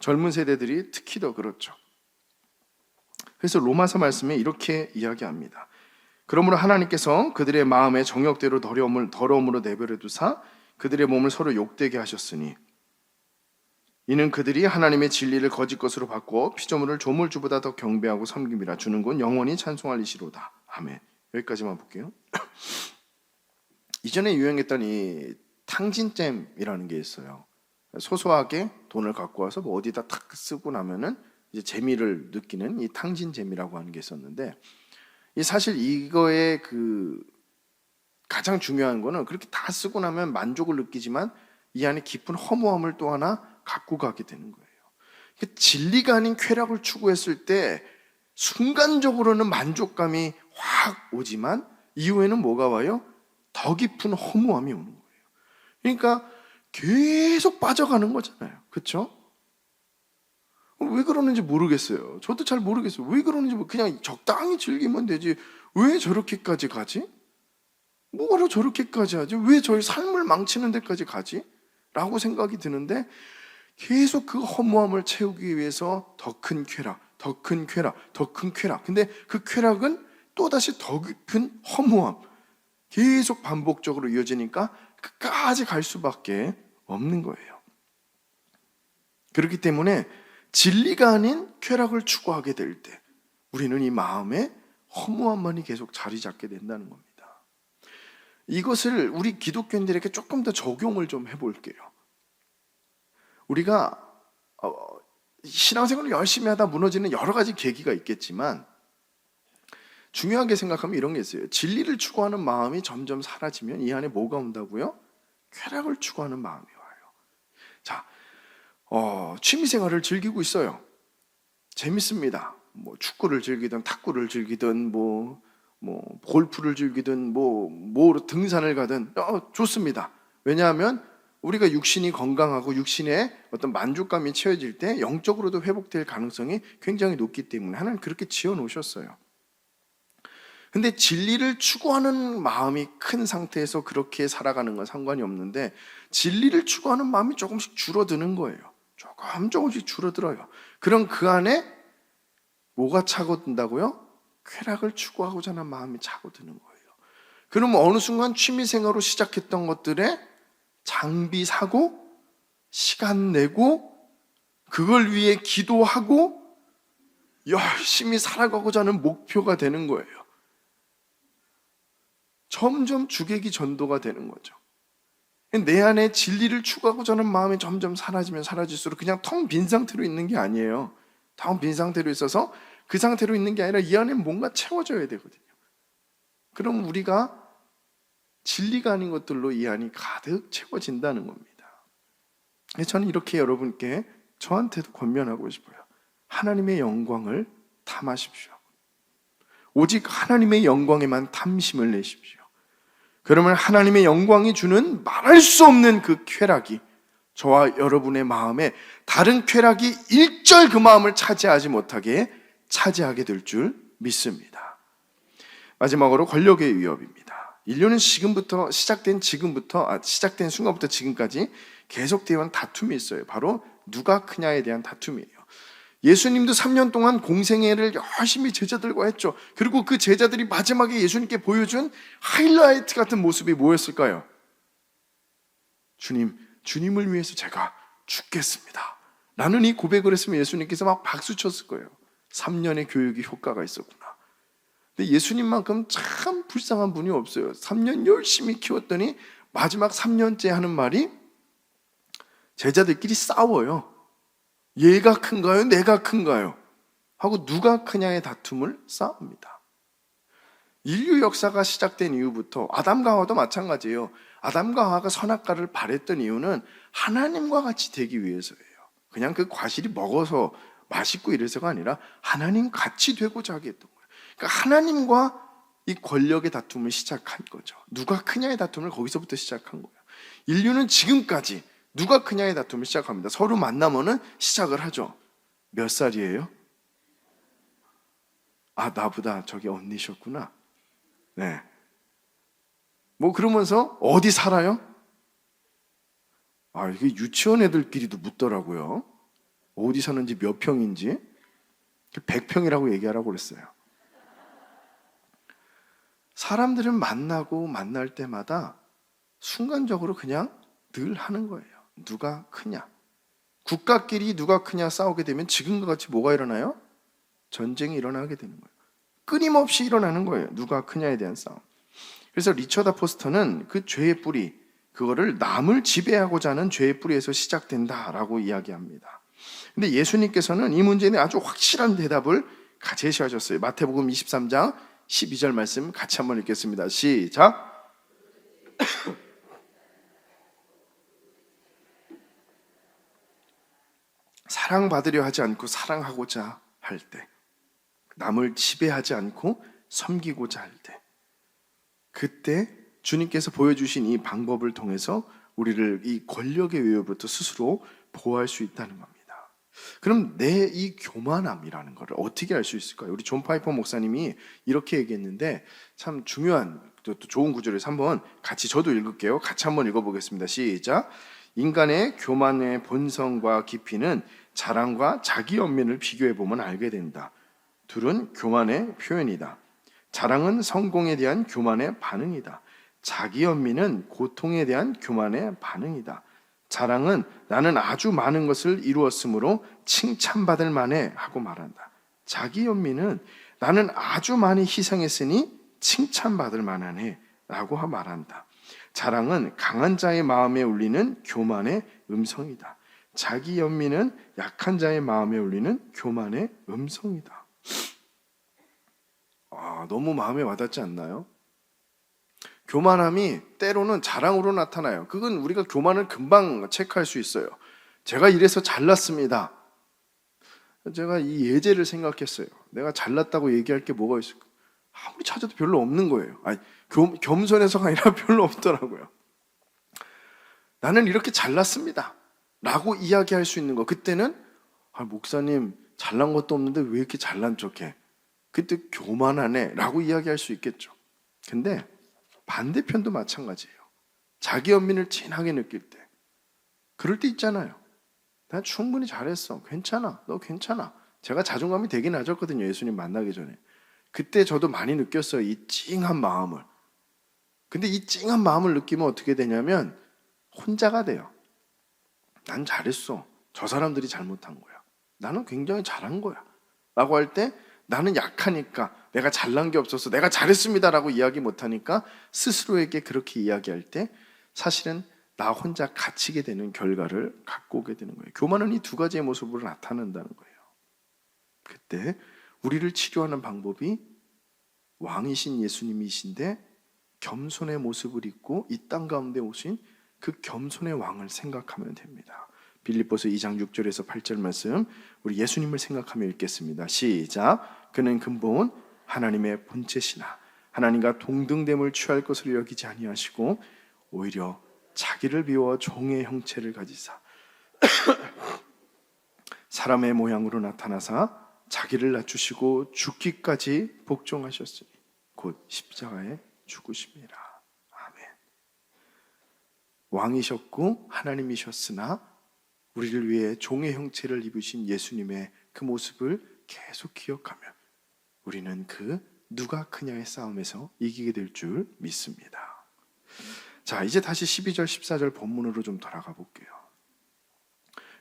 Speaker 2: 젊은 세대들이 특히 더 그렇죠. 그래서 로마서 말씀에 이렇게 이야기합니다. 그러므로 하나님께서 그들의 마음에 정욕대로 더러움으로 내버려 두사 그들의 몸을 서로 욕되게 하셨으니 이는 그들이 하나님의 진리를 거짓 것으로 바꾸어 피조물을 조물주보다 더 경배하고 섬김이라. 주는 건 영원히 찬송할 이시로다. 아멘. 여기까지만 볼게요. 이전에 유행했던 이 탕진잼이라는 게 있어요. 소소하게 돈을 갖고 와서 뭐 어디다 탁 쓰고 나면은 이제 재미를 느끼는 이 탕진 재미라고 하는 게 있었는데, 이 사실 이거의 그 가장 중요한 거는 그렇게 다 쓰고 나면 만족을 느끼지만 이 안에 깊은 허무함을 또 하나 갖고 가게 되는 거예요. 진리가 아닌 쾌락을 추구했을 때 순간적으로는 만족감이 확 오지만 이후에는 뭐가 와요? 더 깊은 허무함이 오는 거예요. 그러니까 계속 빠져가는 거잖아요. 그렇죠? 왜 그러는지 모르겠어요. 저도 잘 모르겠어요. 왜 그러는지 그냥 적당히 즐기면 되지. 왜 저렇게까지 가지? 뭐로 저렇게까지 하지? 왜 저희 삶을 망치는 데까지 가지? 라고 생각이 드는데 계속 그 허무함을 채우기 위해서 더 큰 쾌락, 더 큰 쾌락, 더 큰 쾌락. 근데 그 쾌락은 또다시 더 깊은 허무함. 계속 반복적으로 이어지니까 끝까지 갈 수밖에 없는 거예요. 그렇기 때문에 진리가 아닌 쾌락을 추구하게 될 때 우리는 이 마음에 허무함만이 계속 자리 잡게 된다는 겁니다. 이것을 우리 기독교인들에게 조금 더 적용을 좀 해볼게요. 우리가 신앙생활을 열심히 하다 무너지는 여러 가지 계기가 있겠지만 중요하게 생각하면 이런 게 있어요. 진리를 추구하는 마음이 점점 사라지면 이 안에 뭐가 온다고요? 쾌락을 추구하는 마음이 와요. 자, 취미생활을 즐기고 있어요. 재밌습니다. 뭐 축구를 즐기든 탁구를 즐기든 뭐 골프를 즐기든 뭐 등산을 가든 좋습니다. 왜냐하면 우리가 육신이 건강하고 육신의 어떤 만족감이 채워질 때 영적으로도 회복될 가능성이 굉장히 높기 때문에 하나님 그렇게 지어 놓으셨어요. 근데 진리를 추구하는 마음이 큰 상태에서 그렇게 살아가는 건 상관이 없는데 진리를 추구하는 마음이 조금씩 줄어드는 거예요. 조금씩 줄어들어요. 그럼 그 안에 뭐가 차고든다고요? 쾌락을 추구하고자 하는 마음이 차고드는 거예요. 그러면 어느 순간 취미생활로 시작했던 것들에 장비 사고 시간 내고 그걸 위해 기도하고 열심히 살아가고자 하는 목표가 되는 거예요. 점점 주객이 전도가 되는 거죠. 내 안에 진리를 추구하고자 하는 마음이 점점 사라지면 사라질수록 그냥 텅 빈 상태로 있는 게 아니에요. 텅 빈 상태로 있어서 그 상태로 있는 게 아니라 이 안에 뭔가 채워져야 되거든요. 그럼 우리가 진리가 아닌 것들로 이 안이 가득 채워진다는 겁니다. 저는 이렇게 여러분께 저한테도 권면하고 싶어요. 하나님의 영광을 탐하십시오. 오직 하나님의 영광에만 탐심을 내십시오. 그러면 하나님의 영광이 주는 말할 수 없는 그 쾌락이 저와 여러분의 마음에 다른 쾌락이 일절 그 마음을 차지하지 못하게 차지하게 될 줄 믿습니다. 마지막으로 권력의 위협입니다. 인류는 시작된 순간부터 지금까지 계속되어 온 다툼이 있어요. 바로 누가 크냐에 대한 다툼이에요. 예수님도 3년 동안 공생애를 열심히 제자들과 했죠. 그리고 그 제자들이 마지막에 예수님께 보여준 하이라이트 같은 모습이 뭐였을까요? 주님을 위해서 제가 죽겠습니다 라는 이 고백을 했으면 예수님께서 막 박수 쳤을 거예요. 3년의 교육이 효과가 있었구나. 근데 예수님만큼 참 불쌍한 분이 없어요. 3년 열심히 키웠더니 마지막 3년째 하는 말이 제자들끼리 싸워요. 얘가 큰가요? 내가 큰가요? 하고 누가 크냐의 다툼을 싸웁니다. 인류 역사가 시작된 이후부터 아담과 하와도 마찬가지예요. 아담과 하와가 선악과를 바랬던 이유는 하나님과 같이 되기 위해서예요. 그냥 그 과실이 먹어서 맛있고 이래서가 아니라 하나님 같이 되고자 하게 했던 거예요. 그러니까 하나님과 이 권력의 다툼을 시작한 거죠. 누가 크냐의 다툼을 거기서부터 시작한 거예요. 인류는 지금까지 누가 크냐의 다툼을 시작합니다. 서로 만나면은 시작을 하죠. 몇 살이에요? 나보다 저기 언니셨구나. 네. 뭐 그러면서 어디 살아요? 이게 유치원 애들끼리도 묻더라고요. 어디 사는지 몇 평인지 100평이라고 얘기하라고 그랬어요. 사람들은 만날 때마다 순간적으로 그냥 늘 하는 거예요. 누가 크냐. 국가끼리 누가 크냐 싸우게 되면 지금과 같이 뭐가 일어나요? 전쟁이 일어나게 되는 거예요. 끊임없이 일어나는 거예요. 누가 크냐에 대한 싸움. 그래서 리처드 포스터는 그 죄의 뿌리, 그거를 남을 지배하고자 하는 죄의 뿌리에서 시작된다라고 이야기합니다. 근데 예수님께서는 이 문제에 대해 아주 확실한 대답을 제시하셨어요. 마태복음 23장 12절 말씀 같이 한번 읽겠습니다. 시작. 사랑받으려 하지 않고 사랑하고자 할 때, 남을 지배하지 않고 섬기고자 할 때, 그때 주님께서 보여주신 이 방법을 통해서 우리를 이 권력의 위협으로부터 스스로 보호할 수 있다는 겁니다. 그럼 내 이 교만함이라는 것을 어떻게 알 수 있을까요? 우리 존 파이퍼 목사님이 이렇게 얘기했는데 참 중요한 또 좋은 구절에서 한번 같이 저도 읽을게요. 같이 한번 읽어보겠습니다. 시작. 인간의 교만의 본성과 깊이는 자랑과 자기 연민을 비교해보면 알게 된다. 둘은 교만의 표현이다. 자랑은 성공에 대한 교만의 반응이다. 자기 연민은 고통에 대한 교만의 반응이다. 자랑은 나는 아주 많은 것을 이루었으므로 칭찬받을 만해 하고 말한다. 자기 연민은 나는 아주 많이 희생했으니 칭찬받을 만하네 라고 말한다. 자랑은 강한 자의 마음에 울리는 교만의 음성이다. 자기 연민은 약한 자의 마음에 울리는 교만의 음성이다. 너무 마음에 와닿지 않나요? 교만함이 때로는 자랑으로 나타나요. 그건 우리가 교만을 금방 체크할 수 있어요. 제가 이래서 잘났습니다. 제가 이 예제를 생각했어요. 내가 잘났다고 얘기할 게 뭐가 있을까? 아무리 찾아도 별로 없는 거예요. 겸손해서가 아니라 별로 없더라고요. 나는 이렇게 잘났습니다 라고 이야기할 수 있는 거. 그때는 목사님 잘난 것도 없는데 왜 이렇게 잘난 척해? 그때 교만하네 라고 이야기할 수 있겠죠. 근데 반대편도 마찬가지예요. 자기 연민을 진하게 느낄 때, 그럴 때 있잖아요. 난 충분히 잘했어. 괜찮아. 너 괜찮아. 제가 자존감이 되게 낮았거든요. 예수님 만나기 전에. 그때 저도 많이 느꼈어요. 이 찡한 마음을. 근데 이 찡한 마음을 느끼면 어떻게 되냐면 혼자가 돼요. 난 잘했어. 저 사람들이 잘못한 거야. 나는 굉장히 잘한 거야 라고 할 때 나는 약하니까, 내가 잘난 게 없어서 내가 잘했습니다 라고 이야기 못하니까 스스로에게 그렇게 이야기할 때 사실은 나 혼자 갇히게 되는 결과를 갖고 오게 되는 거예요. 교만은 이 두 가지의 모습으로 나타난다는 거예요. 그때 우리를 치료하는 방법이 왕이신 예수님이신데 겸손의 모습을 입고 이 땅 가운데 오신 그 겸손의 왕을 생각하면 됩니다. 빌립보서 2장 6절에서 8절 말씀, 우리 예수님을 생각하며 읽겠습니다. 시작. 그는 근본 하나님의 본체시나 하나님과 동등됨을 취할 것으로 여기지 아니하시고 오히려 자기를 비워 종의 형체를 가지사 사람의 모양으로 나타나사 자기를 낮추시고 죽기까지 복종하셨으니 곧 십자가에 죽으심이라. 아멘. 왕이셨고 하나님이셨으나 우리를 위해 종의 형체를 입으신 예수님의 그 모습을 계속 기억하면 우리는 그 누가 크냐의 싸움에서 이기게 될 줄 믿습니다. 자, 이제 다시 12절 14절 본문으로 좀 돌아가 볼게요.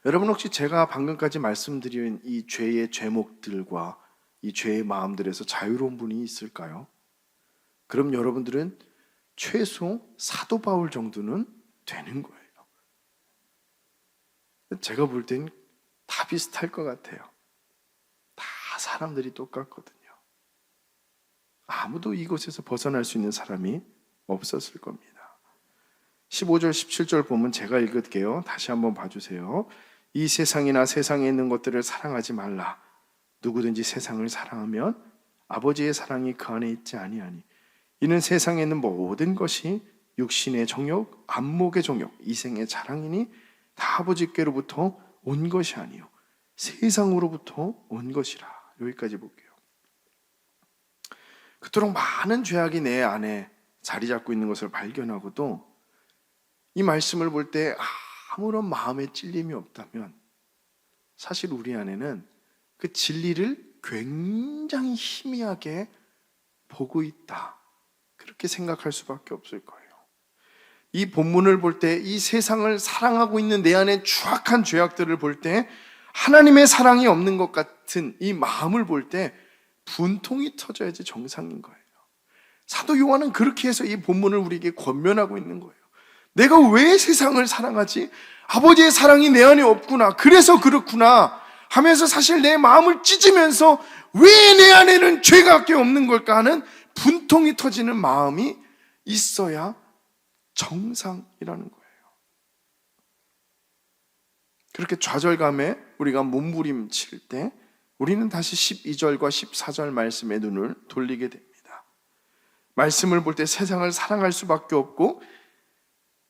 Speaker 2: 여러분, 혹시 제가 방금까지 말씀드린 이 죄의 죄목들과 이 죄의 마음들에서 자유로운 분이 있을까요? 그럼 여러분들은 최소 사도 바울 정도는 되는 거예요. 제가 볼 땐 다 비슷할 것 같아요. 다 사람들이 똑같거든요. 아무도 이곳에서 벗어날 수 있는 사람이 없었을 겁니다. 15절 17절 보면 제가 읽을게요. 다시 한번 봐주세요. 이 세상이나 세상에 있는 것들을 사랑하지 말라. 누구든지 세상을 사랑하면 아버지의 사랑이 그 안에 있지 아니하니 이는 세상에 있는 모든 것이 육신의 정욕, 안목의 정욕, 이생의 자랑이니 다 아버지께로부터 온 것이 아니요 세상으로부터 온 것이라. 여기까지 볼게요. 그토록 많은 죄악이 내 안에 자리 잡고 있는 것을 발견하고도 이 말씀을 볼 때 아무런 마음에 찔림이 없다면 사실 우리 안에는 그 진리를 굉장히 희미하게 보고 있다, 그렇게 생각할 수밖에 없을 거예요. 이 본문을 볼 때 이 세상을 사랑하고 있는 내 안에 추악한 죄악들을 볼 때 하나님의 사랑이 없는 것 같은 이 마음을 볼 때 분통이 터져야지 정상인 거예요. 사도 요한은 그렇게 해서 이 본문을 우리에게 권면하고 있는 거예요. 내가 왜 세상을 사랑하지? 아버지의 사랑이 내 안에 없구나. 그래서 그렇구나 하면서 사실 내 마음을 찢으면서 왜 내 안에는 죄밖에 없는 걸까 하는 분통이 터지는 마음이 있어야 정상이라는 거예요. 그렇게 좌절감에 우리가 몸부림칠 때 우리는 다시 12절과 14절 말씀에 눈을 돌리게 됩니다. 말씀을 볼 때 세상을 사랑할 수밖에 없고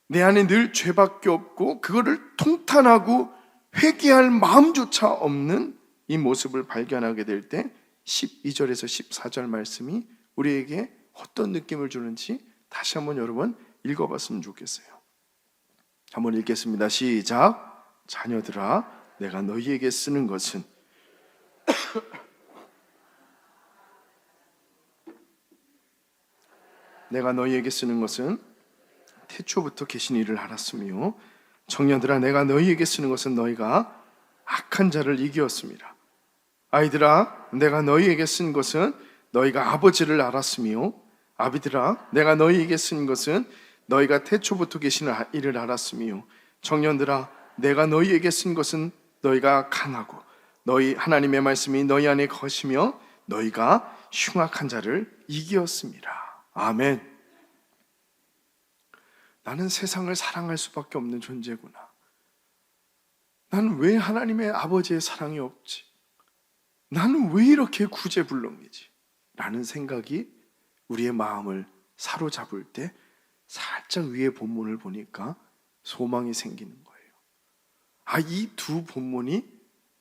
Speaker 2: 내 안에 늘 죄밖에 없고 그거를 통탄하고 회개할 마음조차 없는 이 모습을 발견하게 될 때 12절에서 14절 말씀이 우리에게 어떤 느낌을 주는지 다시 한번 여러분 읽어봤으면 좋겠어요. 한번 읽겠습니다. 시작. 자녀들아, 내가 너희에게 쓰는 것은 내가 너희에게 쓰는 것은 태초부터 계신 이를 알았으며 청년들아, 내가 너희에게 쓰는 것은 너희가 악한 자를 이기었습니다. 아이들아, 내가 너희에게 쓴 것은 너희가 아버지를 알았으며 아비들아, 내가 너희에게 쓴 것은 너희가 태초부터 계신 이를 알았으며 청년들아, 내가 너희에게 쓴 것은 너희가 강하고 너희 하나님의 말씀이 너희 안에 거시며 너희가 흉악한 자를 이기었습니다. 아멘. 나는 세상을 사랑할 수밖에 없는 존재구나. 나는 왜 하나님의 아버지의 사랑이 없지? 나는 왜 이렇게 구제불능이지? 라는 생각이 우리의 마음을 사로잡을 때 살짝 위에 본문을 보니까 소망이 생기는 거예요. 아, 이 두 본문이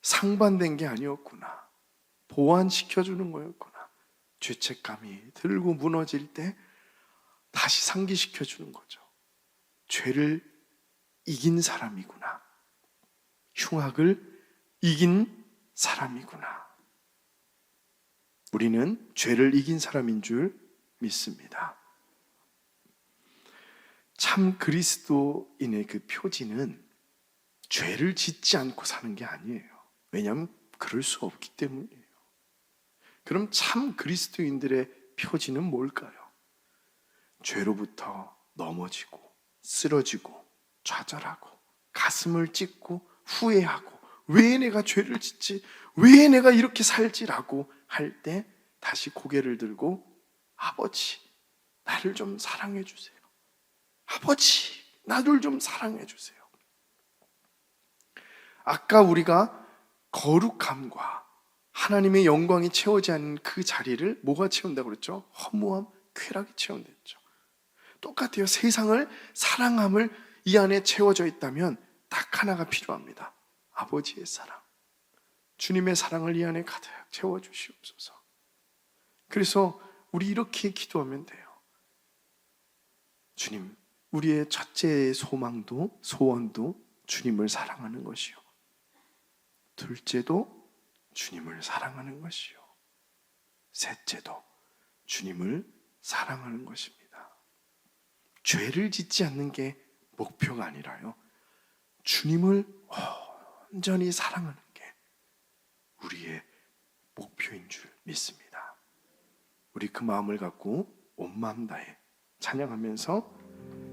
Speaker 2: 상반된 게 아니었구나. 보완시켜주는 거였구나. 죄책감이 들고 무너질 때 다시 상기시켜주는 거죠. 죄를 이긴 사람이구나. 흉악을 이긴 사람이구나. 우리는 죄를 이긴 사람인 줄 믿습니다. 참 그리스도인의 그 표지는 죄를 짓지 않고 사는 게 아니에요. 왜냐하면 그럴 수 없기 때문이에요. 그럼 참 그리스도인들의 표지는 뭘까요? 죄로부터 넘어지고 쓰러지고 좌절하고 가슴을 찢고 후회하고 왜 내가 죄를 짓지? 왜 내가 이렇게 살지라고 할 때 다시 고개를 들고 아버지, 나를 좀 사랑해 주세요. 아버지, 나를 좀 사랑해 주세요. 아까 우리가 거룩함과 하나님의 영광이 채우지 않는 그 자리를 뭐가 채운다고 그랬죠? 허무함, 쾌락이 채운댔죠. 똑같아요. 세상을 사랑함을 이 안에 채워져 있다면 딱 하나가 필요합니다. 아버지의 사랑. 주님의 사랑을 이 안에 가득 채워주시옵소서. 그래서 우리 이렇게 기도하면 돼요. 주님, 우리의 첫째 소망도 소원도 주님을 사랑하는 것이요, 둘째도 주님을 사랑하는 것이요, 셋째도 주님을 사랑하는 것입니다. 죄를 짓지 않는 게 목표가 아니라요, 주님을 온전히 사랑하는 게 우리의 목표인 줄 믿습니다. 우리 그 마음을 갖고 온 마음 다해 찬양하면서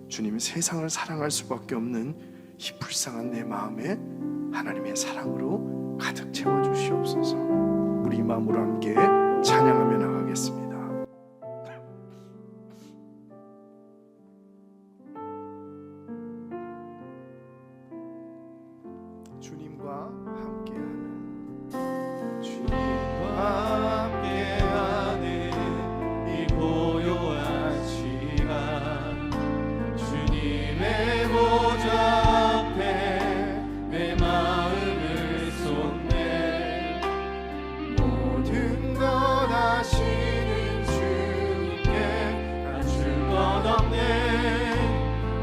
Speaker 2: 주님, 세상을 사랑할 수밖에 없는 이 불쌍한 내 마음에 하나님의 사랑으로 가득 채워주시옵소서. 우리 마음으로 함께 찬양하며 나가겠습니다. 주님과 함께하는, 주님과 함께하는 이 고요한 시간, 주님의 보좌 앞에 내 마음을 쏟네. 모든 것 아시는 주님께 감출 것 없네.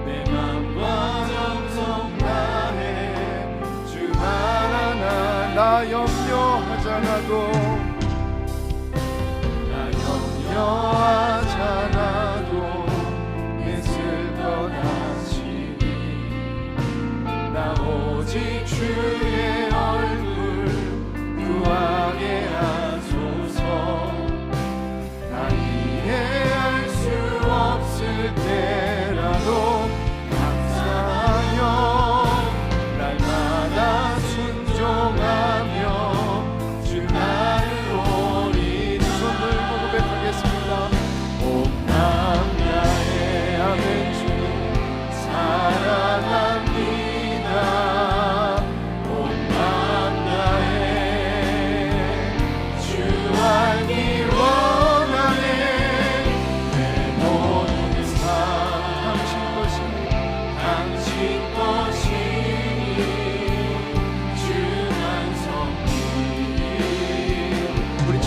Speaker 2: 내 맘과 정성 다해 주 하나나 나 염려하잖아도, 나 염려하잖아도 애쓸 것 아시니 나 오직 주의 얼굴 구하게 하소서. 나 이해할 수 없을 때라도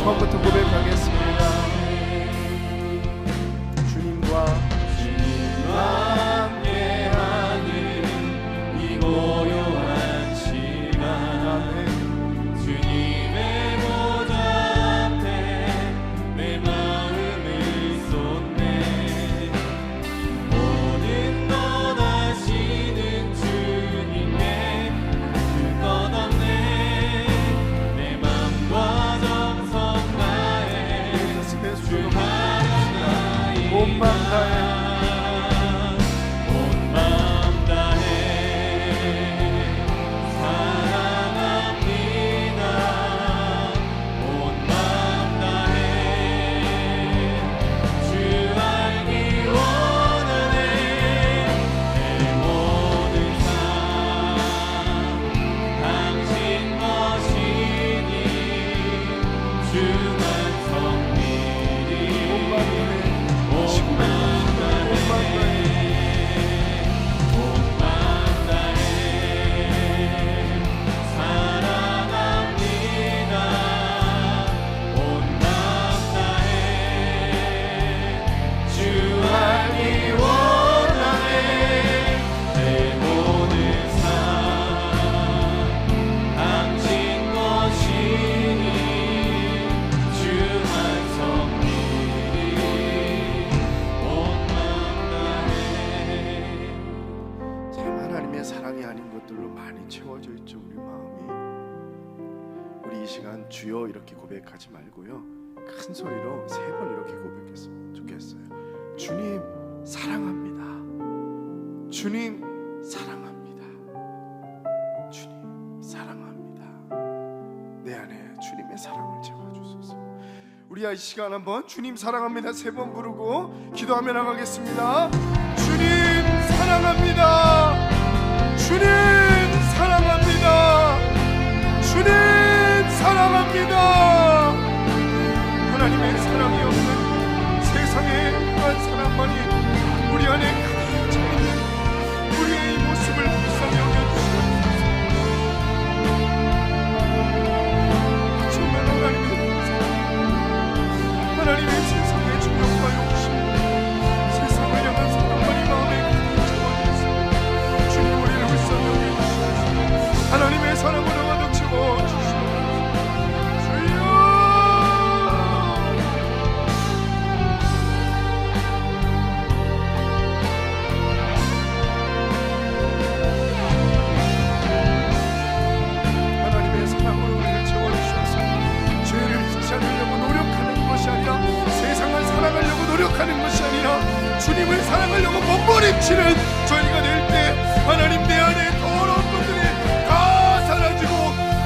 Speaker 2: 처음부터 고백하겠습니다. 주님과
Speaker 1: 함께하는 이 고요한 시간 주님의 보좌 앞에 내 마음을 쏟네. 모든 것 아시는 주님께 그 것 없네. 내 맘과 정성 다해 주 하나님
Speaker 2: 온 맘 다해 주여 이렇게 고백하지 말고요, 큰 소리로 3번 이렇게 고백했으면 좋겠어요. 주님 사랑합니다. 주님 사랑합니다. 주님 사랑합니다. 내 안에 주님의 사랑을 채워주소서. 우리 이 시간 한번 주님 사랑합니다 3번 부르고 기도하며 나가겠습니다. 주님 사랑합니다. 주님 사랑합니다. 주님 사랑합니다. 하나님의 사랑이 없는 세상에 한 사랑만이 우리 안에 가득 차 있는 우리의 이 모습을 불쌍히 여겨주시옵소서. 정말 하나님의 사랑, 하나님의 세상의 주명과 욕심, 세상을 향한 사랑만이 마음에 가득 채워주세요. 주님 우리를 불쌍히 여겨주시옵소서. 하나님의 사랑으로 가득 채워주시옵소서. 노력하는 것이 아니라 주님을 사랑하려고 몸부림치는 저희가 될 때 하나님 내 안에 더러운 것들이 다 사라지고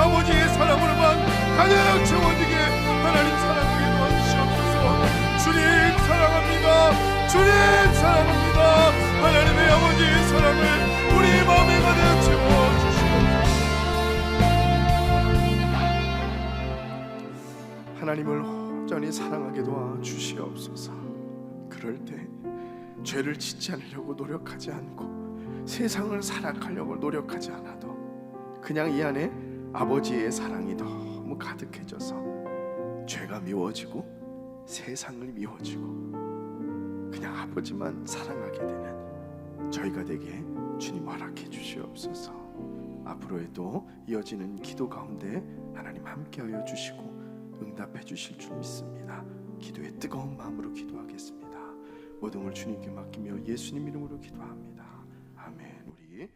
Speaker 2: 아버지의 사랑으로만 가득 채워지게 하나님 사랑하게 도와주시옵소서. 주님 사랑합니다. 주님 사랑합니다. 하나님의 아버지의 사랑을 우리 마음에 가득 채워주시옵소서. 하나님을 온전히 사랑하게 도와주시옵소서. 그럴 때 죄를 짓지 않으려고 노력하지 않고 세상을 사랑하려고 노력하지 않아도 그냥 이 안에 아버지의 사랑이 너무 가득해져서 죄가 미워지고 세상을 미워지고 그냥 아버지만 사랑하게 되는 저희가 되게 주님 허락해 주시옵소서. 앞으로에도 이어지는 기도 가운데 하나님 함께하여 주시고 응답해 주실 줄 믿습니다. 기도에 뜨거운 마음으로 기도하겠습니다. 모든 걸 주님께 맡기며 예수님 이름으로 기도합니다. 아멘. 우리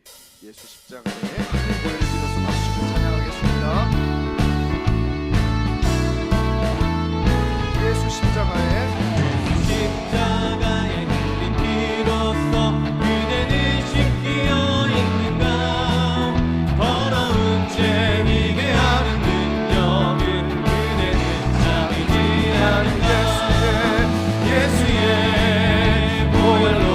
Speaker 2: 예수 십자가에 보혈을 빌어서 박수를 찬양하겠습니다. 예수 십자가에
Speaker 1: 우리 피로써 그대는 씻기어 있는가. 더러운 죄 이게 하는 능력은 그대는 참이지 않은가. 예수의 보혈로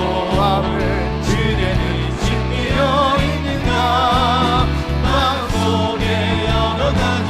Speaker 1: 그대는 씻기어 있는가. 마음속에 여러 가지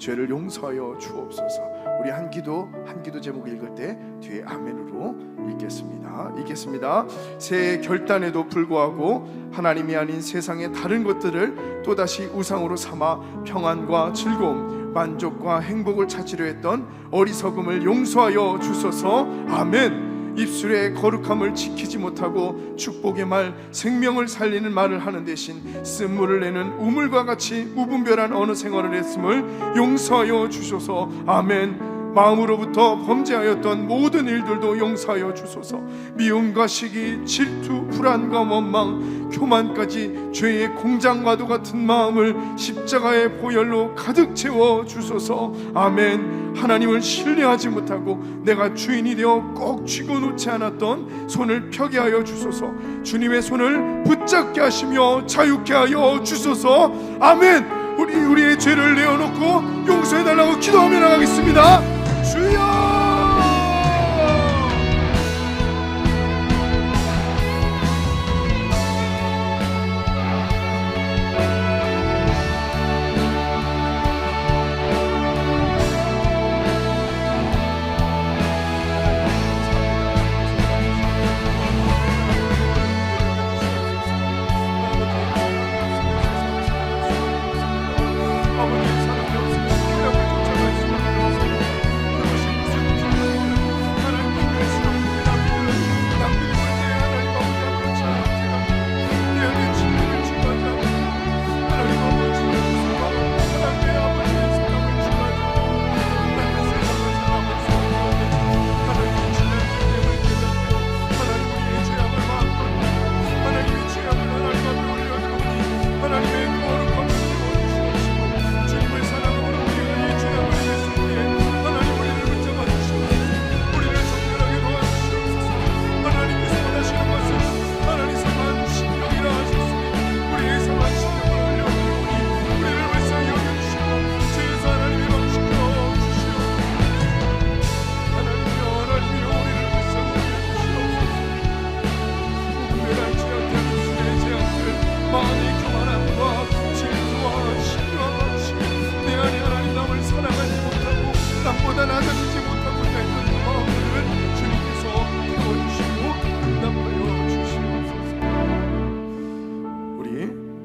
Speaker 2: 죄를 용서하여 주옵소서. 우리 한 기도 제목 읽을 때 뒤에 아멘으로 읽겠습니다. 새해 결단에도 불구하고 하나님이 아닌 세상의 다른 것들을 또다시 우상으로 삼아 평안과 즐거움, 만족과 행복을 찾으려 했던 어리석음을 용서하여 주소서. 아멘. 입술의 거룩함을 지키지 못하고 축복의 말, 생명을 살리는 말을 하는 대신 쓴물을 내는 우물과 같이 무분별한 언어 생활을 했음을 용서하여 주소서. 아멘. 마음으로부터 범죄하였던 모든 일들도 용서하여 주소서. 미움과 시기, 질투, 불안과 원망, 교만까지 죄의 공장과도 같은 마음을 십자가의 보혈로 가득 채워 주소서. 아멘. 하나님을 신뢰하지 못하고 내가 주인이 되어 꼭 쥐고 놓지 않았던 손을 펴게 하여 주소서. 주님의 손을 붙잡게 하시며 자유케 하여 주소서. 아멘. 우리의 죄를 내어놓고 용서해달라고 기도하며 나가겠습니다. 주여!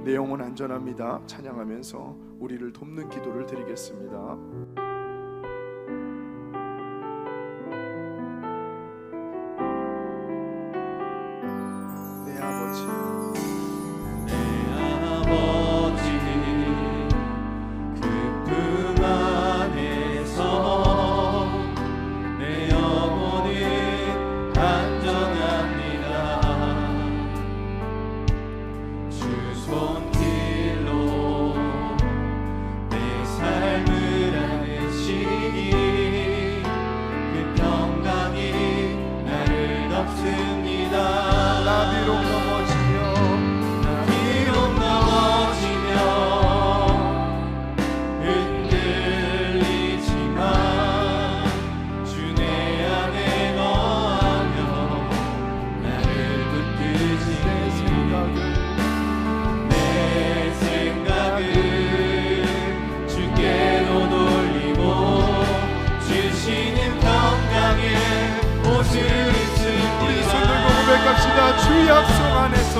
Speaker 2: 내 영혼 안전합니다. 찬양하면서 우리를 돕는 기도를 드리겠습니다. 내 아버지,
Speaker 1: 그 품 안에서 내 영혼은 안전합니다. 주 손길로 내 삶을 안으시니 그 평강이 나를 덮습니다.
Speaker 2: 나 비록
Speaker 1: 넘어지며 흔들리지만 주 내 안에 거하며 나를 붙드시네. 내 생각을 주께로 돌리고 주시는 평강의 옷을 입습니다.
Speaker 2: 우리 손 들고 고백합시다. 주 약속 안에서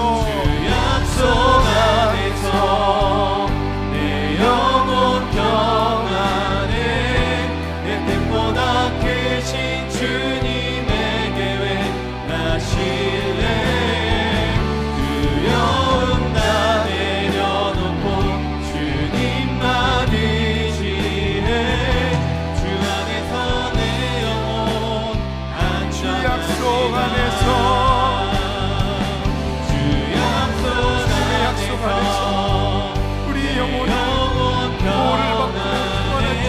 Speaker 2: 내 영혼 평안해.
Speaker 1: 내 뜻보다 크신 주님의 계획 나실래. 두려움 다 내려놓고 주님만 의지해. 주 안에서 내 영혼
Speaker 2: 주 약속 안에서 우리 영혼이 보호를 받고 평안한 줄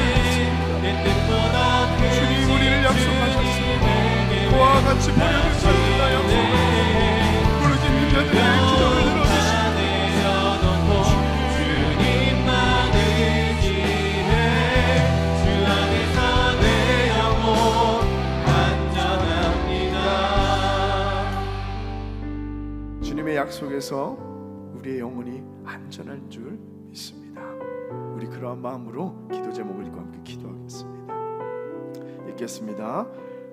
Speaker 2: 믿습니다. 주님 우리를 약속하셨습니다. 그와 같이 보려는 자들이라 약속하셨습니다. 부르짖는 자들의 기도를 들어주시옵소서.
Speaker 1: 주님만 의지해. 주 안에서 내 영혼 안전합니다.
Speaker 2: 주님의 약속에서 우리의 영혼이 안전할 줄 믿습니다. 우리 그러한 마음으로 기도 제목을 읽고 함께 기도하겠습니다. 읽겠습니다.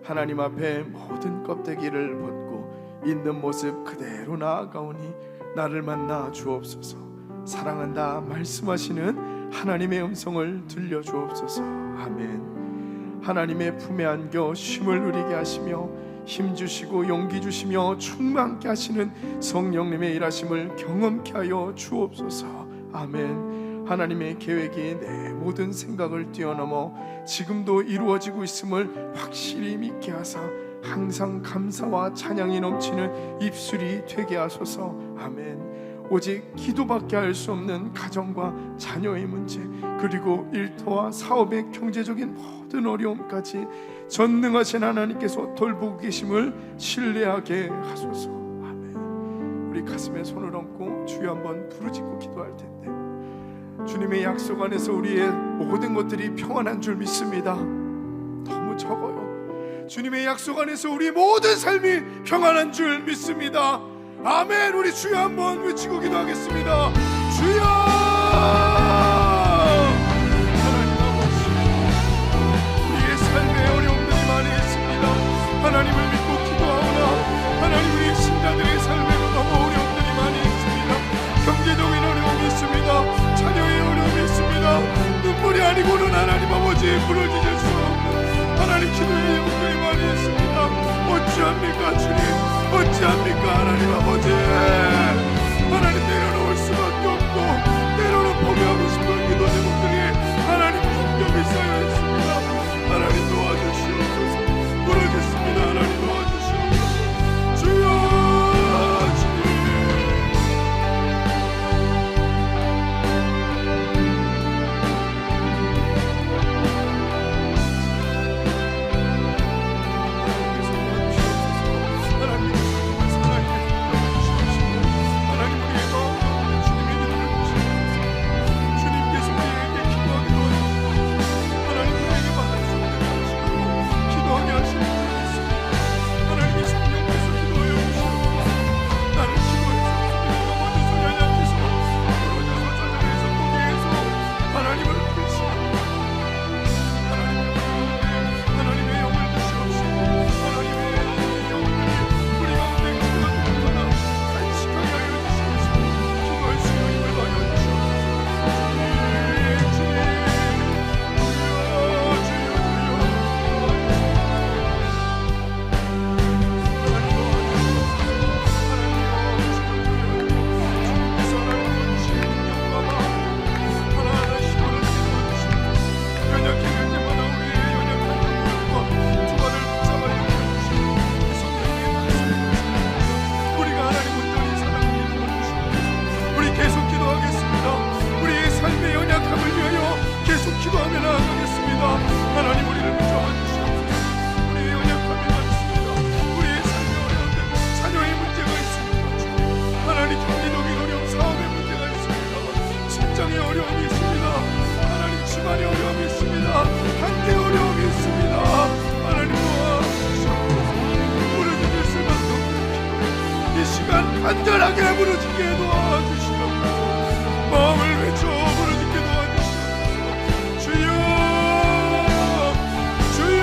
Speaker 2: 하나님 앞에 모든 껍데기를 벗고 있는 모습 그대로 나아가오니 나를 만나 주옵소서. 사랑한다 말씀하시는 하나님의 음성을 들려주옵소서. 아멘. 하나님의 품에 안겨 쉼을 누리게 하시며 힘 주시고 용기 주시며 충만케 하시는 성령님의 일하심을 경험케 하여 주옵소서. 아멘. 하나님의 계획이 내 모든 생각을 뛰어넘어 지금도 이루어지고 있음을 확실히 믿게 하사 항상 감사와 찬양이 넘치는 입술이 되게 하소서. 아멘. 오직 기도밖에 할 수 없는 가정과 자녀의 문제, 그리고 일터와 사업의 경제적인 모든 어려움까지 전능하신 하나님께서 돌보고 계심을 신뢰하게 하소서. 아멘. 우리 가슴에 손을 얹고 주여 한번 부르짖고 기도할 텐데, 주님의 약속 안에서 우리의 모든 것들이 평안한 줄 믿습니다. 너무 적어요. 주님의 약속 안에서 우리 모든 삶이 평안한 줄 믿습니다. 아멘. 우리 주여 한번 외치고 기도하겠습니다. 주여! 하나님 아버지, 우리의 삶에 어려움들이 많이 있습니다. 하나님을 믿고 기도하오나 하나님, 우리 신자들의 삶에도 너무 어려움들이 많이 있습니다. 경제적인 어려움이 있습니다. 자녀의 어려움이 있습니다. 눈물이 아니고는 하나님 아버지 부러지실 수 없는 하나님 기도의 영들이 많이 있습니다. 어찌합니까 주님? 어찌합니까 하나님 아버지? 하나님 내려놓을 수밖에 없고 때로는 포기하고 싶은 기도 제목들이 하나님 폭격이 쌓여 있습니다. 하나님 도와주시옵소서. 부르겠습니다. 하나님 도와주시옵소서. 주여! 간절하게 부르짖게 도와주시옵소서. 마음을 외쳐 부르짖게 도와주시옵소서. 주여, 주여,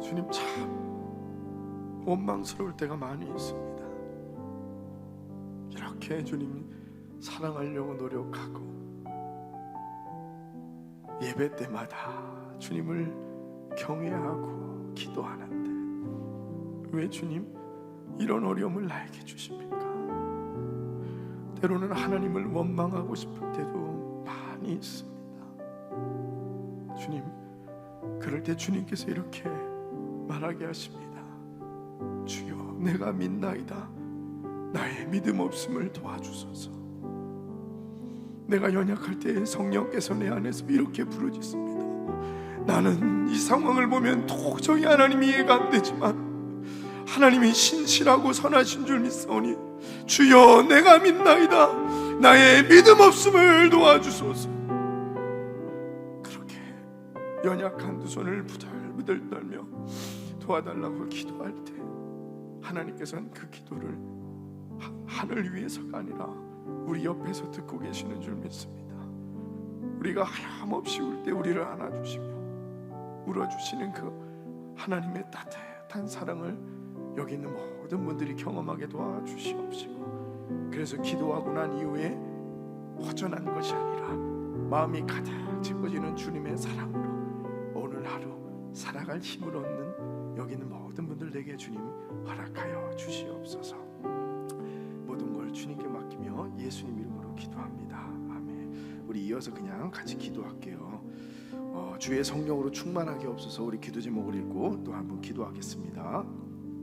Speaker 2: 주님, 참 원망스러울 때가 많이 있습니다. 이렇게 주님 사랑하려고 노력하고 예배 때마다 주님을 경외하고 기도하는데 왜 주님 이런 어려움을 나에게 주십니까? 때로는 하나님을 원망하고 싶을 때도 많이 있습니다. 주님, 그럴 때 주님께서 이렇게 말하게 하십니다. 주여, 내가 믿나이다. 나의 믿음 없음을 도와주소서. 내가 연약할 때 성령께서 내 안에서 이렇게 부르짖습니다. 나는 이 상황을 보면 도저히 하나님이 이해가 안 되지만 하나님이 신실하고 선하신 줄 믿사오니 주여 내가 믿나이다. 나의 믿음 없음을 도와주소서. 그렇게 연약한 두 손을 부들부들 떨며 도와달라고 기도할 때 하나님께서는 그 기도를 하늘 위에서가 아니라 우리 옆에서 듣고 계시는 줄 믿습니다. 우리가 하염없이 울 때 우리를 안아주시며 울어주시는 그 하나님의 따뜻한 사랑을 여기 있는 모든 분들이 경험하게 도와주시옵시고, 그래서 기도하고 난 이후에 허전한 것이 아니라 마음이 가득 채워지는 주님의 사랑으로 오늘 하루 살아갈 힘을 얻는 여기 있는 모든 분들에게 주님 허락하여 주시옵소서. 모든 걸 주님께 맡기며 예수님 이름으로 기도합니다. 아멘. 우리 이어서 그냥 같이 기도할게요. 주의 성령으로 충만하게 없어서 우리 기도 제목을 읽고 또 한번 기도하겠습니다.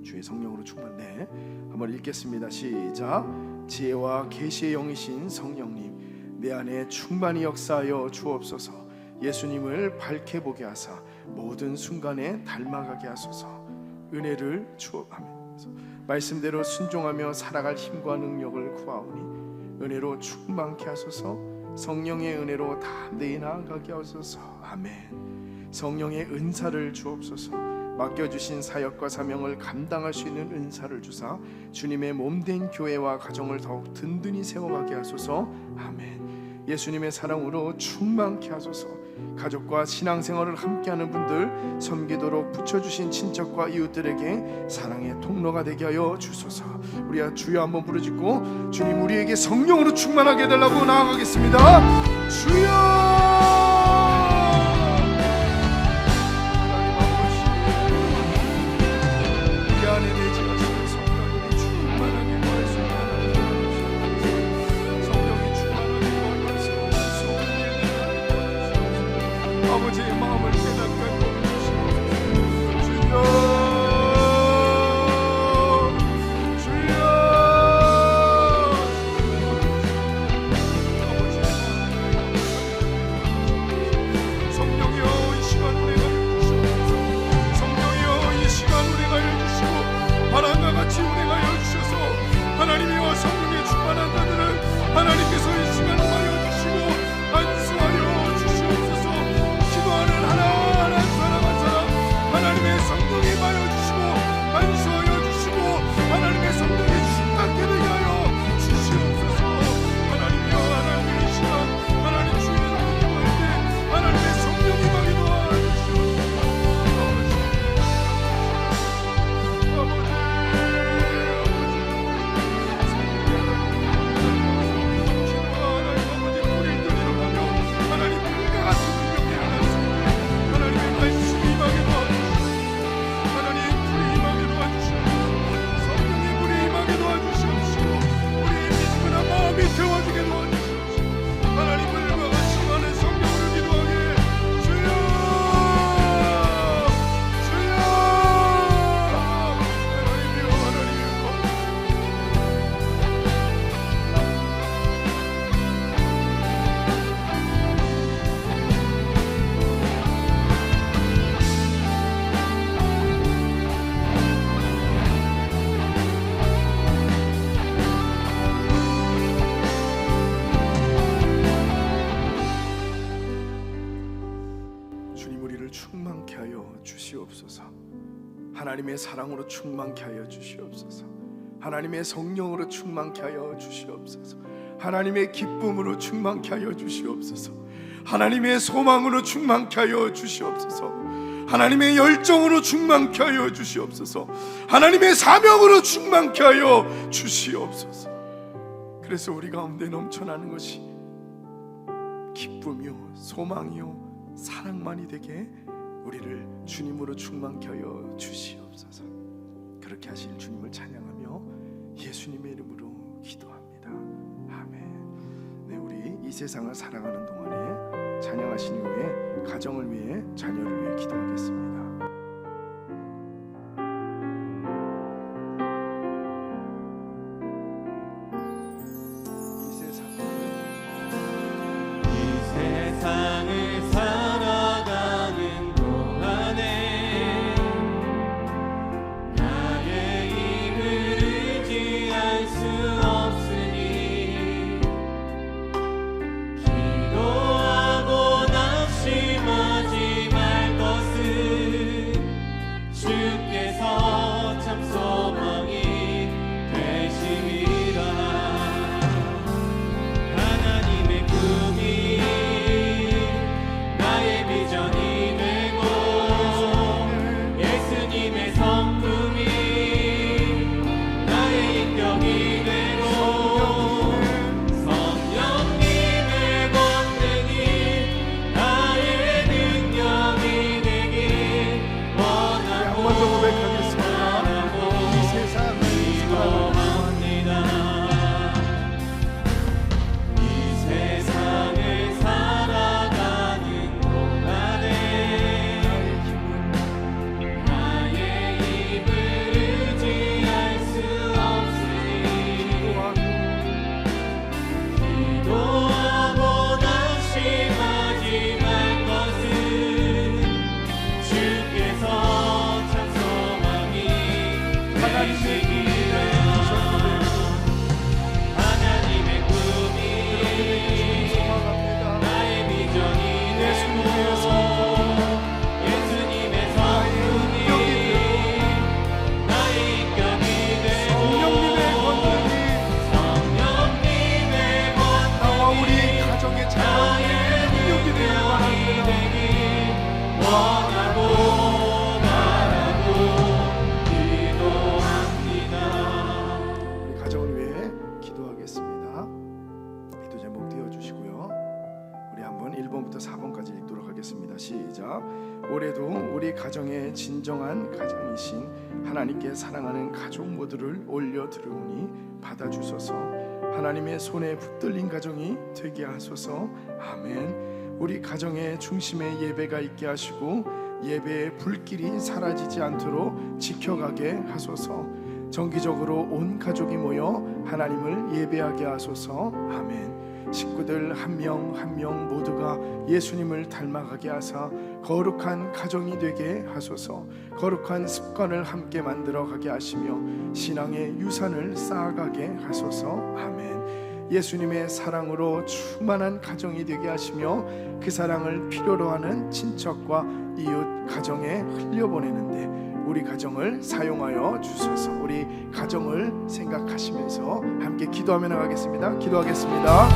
Speaker 2: 주의 성령으로 충만해 한번 읽겠습니다. 시작. 지혜와 계시의 영이신 성령님, 내 안에 충만히 역사하여 주옵소서. 예수님을 밝게 보게 하사 모든 순간에 닮아가게 하소서. 은혜를 주옵소서. 말씀대로 순종하며 살아갈 힘과 능력을 구하오니 은혜로 충만케 하소서. 성령의 은혜로 담대히 나아가게 하소서. 아멘. 성령의 은사를 주옵소서. 맡겨주신 사역과 사명을 감당할 수 있는 은사를 주사 주님의 몸된 교회와 가정을 더욱 든든히 세워가게 하소서. 아멘. 예수님의 사랑으로 충만케 하소서. 가족과 신앙생활을 함께하는 분들, 섬기도록 붙여주신 친척과 이웃들에게 사랑의 통로가 되게 하여 주소서. 우리가 주여 한번 부르짖고 주님 우리에게 성령으로 충만하게 해달라고 나아가겠습니다. 주여. 아버지의 마음을 깨닫게 해주시고 주여 주여 성령이여 이 시간 우리가 해주시옵소서. 성령이여 이 시간 우리가 해주시고 바람과 같이 우리가 해주셔서 하나님이여 성령의 충만한 자들은 하나님께서 이 시간 하여 주시고 안수하여 주시옵소서. 하나하나 사랑한 사람 하나님의 성령이 임하여 주시고 안수하여 주시고 하나님의 성령이 심각게 되게 하여 주시옵소서. 하나님이여 하나님의 이 시간 하나님 주의 나라를 기도할 때 하나님의 성령이 임하게 도와주시옵소서. 태워지게 도와주시옵소서. 하나님을 같이 성령으로 기도하게 주여 주여 하나님이여 하나님이여 충만케 하여 주시옵소서. 하나님의 사랑으로 충만케 하여 주시옵소서. 하나님의 성령으로 충만케 하여 주시옵소서. 하나님의 기쁨으로 충만케 하여 주시옵소서. 하나님의 소망으로 충만케 하여 주시옵소서. 하나님의 열정으로 충만케 하여 주시옵소서. 하나님의 사명으로 충만케 하여 주시옵소서. 그래서 우리 가운데 넘쳐나는 것이 기쁨이요 소망이요 사랑만이 되게 우리를 주님으로 충만케 하여 주시옵소서. 그렇게 하실 주님을 찬양하며 예수님의 이름으로 기도합니다. 아멘. 네, 우리 이 세상을 살아가는 동안에 찬양하신 이후에 가정을 위해 자녀를 위해 기도하겠습니다.
Speaker 1: 세상을 살아가는
Speaker 2: 기도 제목 띄워주시고요. 우리 한번 1번부터 4번까지 읽도록 하겠습니다. 시작. 올해도 우리 가정의 진정한 가장이신 하나님께 사랑하는 가족 모두를 올려드리오니 받아주소서. 하나님의 손에 붙들린 가정이 되게 하소서. 아멘. 우리 가정의 중심에 예배가 있게 하시고 예배의 불길이 사라지지 않도록 지켜가게 하소서. 정기적으로 온 가족이 모여 하나님을 예배하게 하소서. 아멘. 식구들 한 명 한 명 모두가 예수님을 닮아가게 하사 거룩한 가정이 되게 하소서. 거룩한 습관을 함께 만들어가게 하시며 신앙의 유산을 쌓아가게 하소서. 아멘. 예수님의 사랑으로 충만한 가정이 되게 하시며 그 사랑을 필요로 하는 친척과 이웃 가정에 흘려보내는데 우리 가정을 사용하여 주소서. 우리 가정을 생각하시면서 함께 기도하며 나가겠습니다. 기도하겠습니다.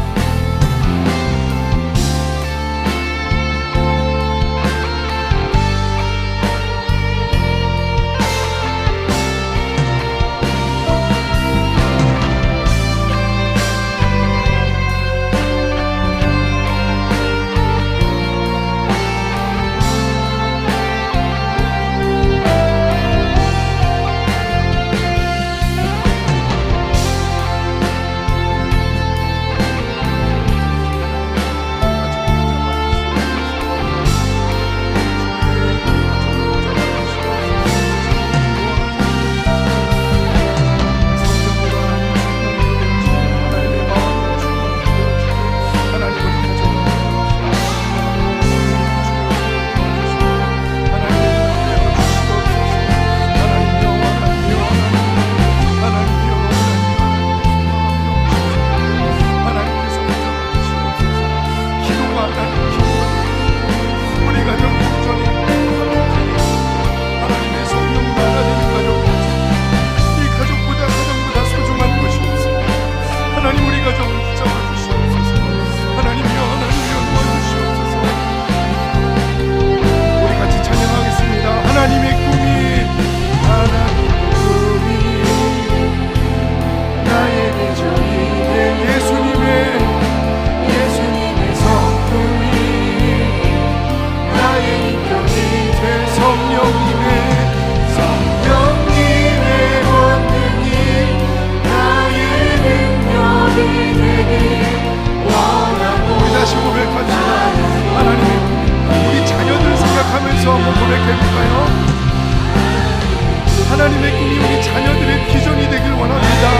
Speaker 2: 하나님의 꿈이 우리 자녀들의 비전이 되길 원합니다.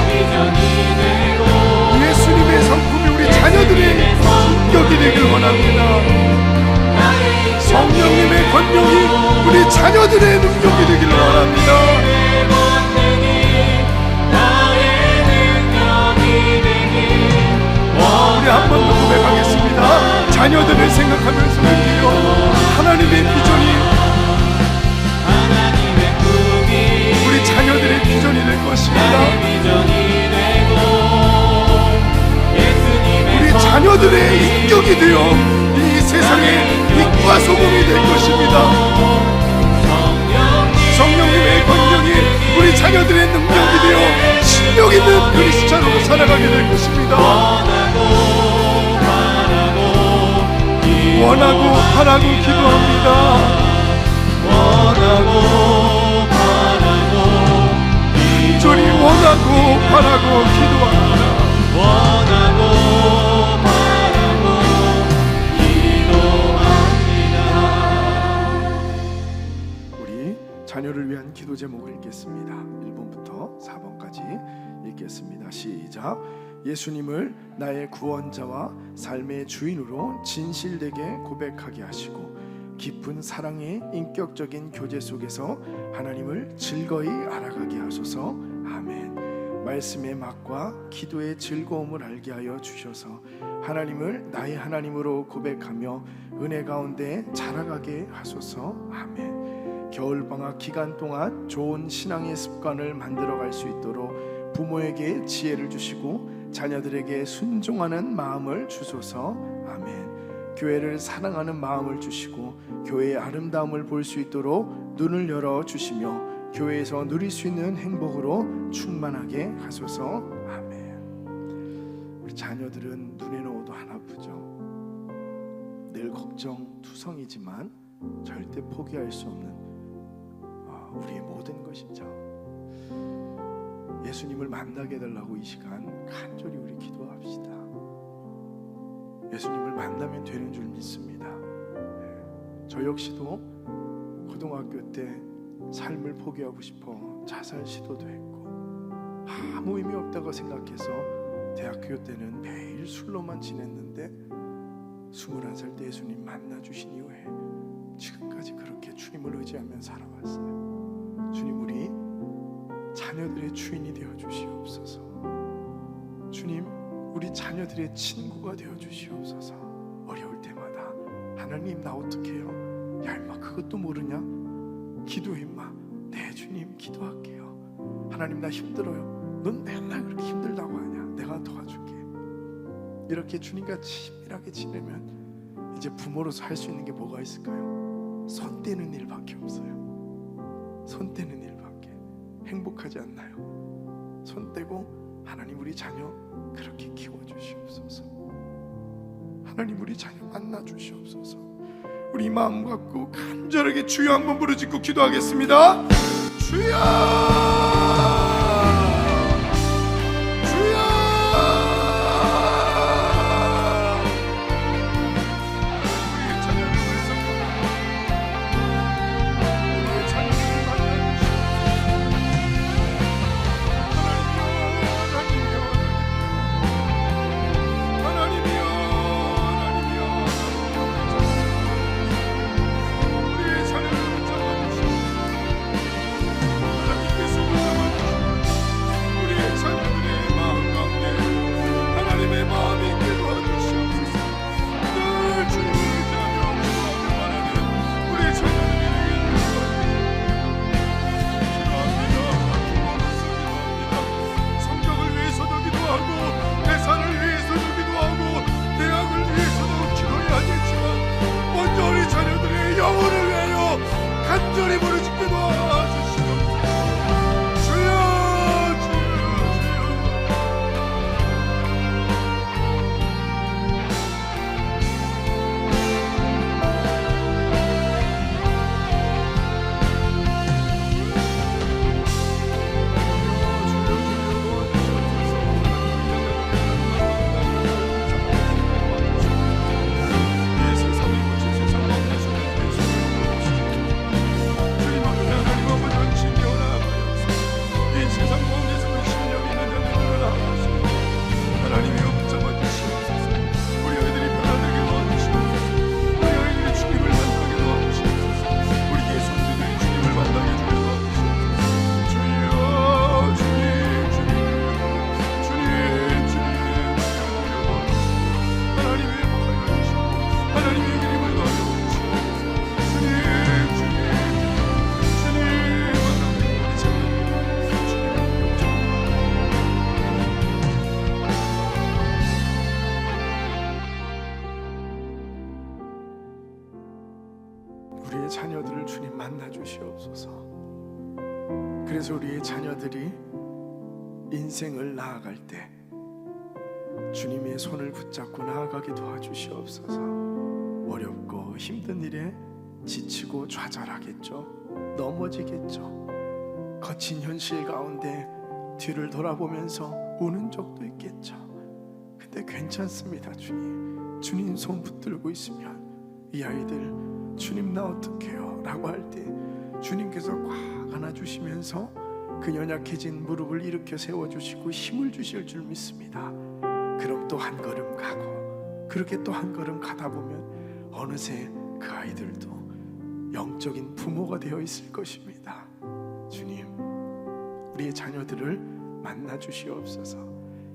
Speaker 2: 예수님의 성품이 우리 자녀들의 인격이 되길 원합니다. 성령님의 권능이 우리 자녀들의 능력이 되길 원합니다. 우리 한 번 더 고백하겠습니다. 자녀들을 생각하면서 하나님의 비전이 우리 자녀들의 비전이 될 것입니다. 우리 자녀들의 인격이 되어 이 세상의 빛과 소금이 될 것입니다. 성령님의 권능이 우리 자녀들의 능력이 되어 실력 있는 그리스도로 살아가게 될 것입니다. 원하고 바라고 기도합니다. 원하고 저리 원하고 바라고 기도합니다. 원하고 바라고 기도합니다. 우리 자녀를 위한 기도 제목을 읽겠습니다. 1번부터 4번까지 읽겠습니다. 시작. 예수님을 나의 구원자와 삶의 주인으로 진실되게 고백하게 하시고 깊은 사랑의 인격적인 교제 속에서 하나님을 즐거이 알아가게 하소서. 아멘. 말씀의 맛과 기도의 즐거움을 알게 하여 주셔서 하나님을 나의 하나님으로 고백하며 은혜 가운데 자라가게 하소서. 아멘. 겨울방학 기간 동안 좋은 신앙의 습관을 만들어갈 수 있도록 부모에게 지혜를 주시고 자녀들에게 순종하는 마음을 주소서. 아멘. 교회를 사랑하는 마음을 주시고 교회의 아름다움을 볼 수 있도록 눈을 열어 주시며 교회에서 누릴 수 있는 행복으로 충만하게 하소서. 아멘. 우리 그 자녀들은 눈에 넣어도 하나쁘죠. 늘 걱정투성이지만 절대 포기할 수 없는 우리의 모든 것이죠. 예수님을 만나게 해달라고 이 시간 간절히 우리 기도합시다. 예수님을 만나면 되는 줄 믿습니다. 저 역시도 고등학교 때 삶을 포기하고 싶어 자살 시도도 했고 아무 의미 없다고 생각해서 대학교 때는 매일 술로만 지냈는데 21살 때 예수님 만나주신 이후에 지금까지 그렇게 주님을 의지하며 살아왔어요. 주님, 우리 자녀들의 주인이 되어 주시옵소서. 주님, 우리 자녀들의 친구가 되어 주시옵소서. 어려울 때마다 하나님 나 어떻게 해요? 야 임마 그것도 모르냐? 기도해 임마. 네 주님 기도할게요. 하나님 나 힘들어요. 넌 맨날 그렇게 힘들다고 하냐? 내가 도와줄게. 이렇게 주님과 친밀하게 지내면 이제 부모로서 할 수 있는 게 뭐가 있을까요? 손 떼는 일밖에 없어요. 손 떼는 일밖에. 행복하지 않나요? 손 떼고 하나님 우리 자녀 그렇게 키워주시옵소서. 하나님 우리 자녀 만나주시옵소서. 우리 마음 갖고 간절하게 주여 한번 부르짖고 기도하겠습니다. 주여, 주여. 우리의 자녀들을 우리의 자녀들을 만나주시옵소서. 하나님이여, 하나님이여, 우리의 자녀를 붙잡아주시옵소서. 하나님께서 붙잡아주시옵소서. 우리의 자녀들의 마음 가운데 하나님의 마음이 있게 도와주시옵소서. 늘 주님을 의지하며 기도하며 바라는 우리의 자녀들이 되게 기도합니다. 성경을 위해서도 기도하고 대사를 위해서도 기도하고 대학을 위해서도 기도해야 하겠지만 먼저 우리 자녀들의 영혼을 위하여 간절히 부르짖게 도와주시옵소서. 주여, 주여, 주여. 우리의 자녀들을 주님 만나 주시옵소서. 그래서 우리의 자녀들이 인생을 나아갈 때 주님의 손을 붙잡고 나아가게 도와주시옵소서. 어렵고 힘든 일에 지치고 좌절하겠죠. 넘어지겠죠. 거친 현실 가운데 뒤를 돌아보면서 우는 적도 있겠죠. 근데 괜찮습니다. 주님 손 붙들고 있으면 이 아이들 주님 나 어떡해요? 라고 할 때 주님께서 꽉 안아주시면서 그 연약해진 무릎을 일으켜 세워주시고 힘을 주실 줄 믿습니다. 그럼 또 한 걸음 가고 그렇게 또 한 걸음 가다 보면 어느새 그 아이들도 영적인 부모가 되어 있을 것입니다. 주님, 우리의 자녀들을 만나 주시옵소서.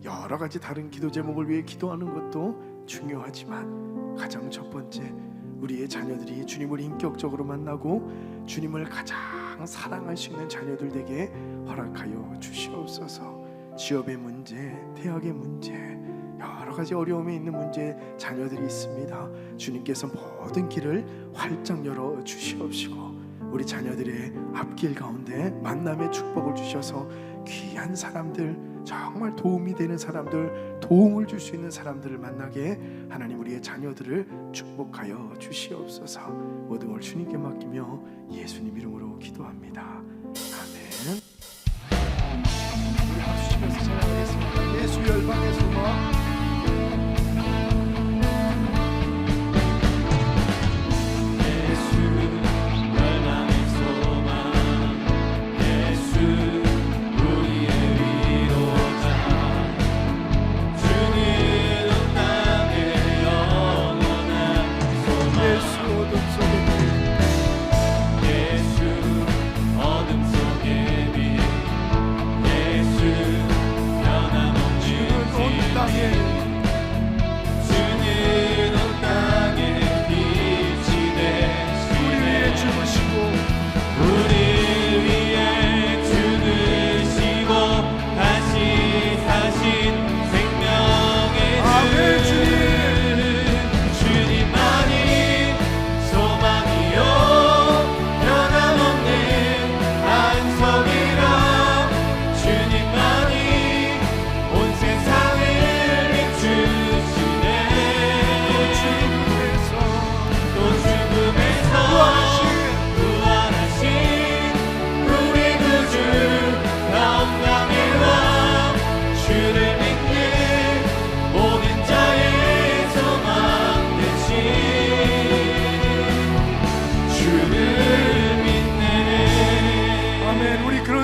Speaker 2: 여러 가지 다른 기도 제목을 위해 기도하는 것도 중요하지만 가장 첫 번째 우리의 자녀들이 주님을 인격적으로 만나고 주님을 가장 사랑할 수 있는 자녀들 되게 허락하여 주시옵소서. 취업의 문제, 대학의 문제, 여러 가지 어려움에 있는 문제 자녀들이 있습니다. 주님께서 모든 길을 활짝 열어 주시옵시고 우리 자녀들의 앞길 가운데 만남의 축복을 주셔서 귀한 사람들 정말 도움이 되는 사람들, 도움을 줄 수 있는 사람들을 만나게 하나님 우리의 자녀들을 축복하여 주시옵소서. 모든 걸 주님께 맡기며 예수님 이름으로 기도합니다. 아멘. 우리 박수 치면서 찬양하겠습니다. 예수 열방의 소망.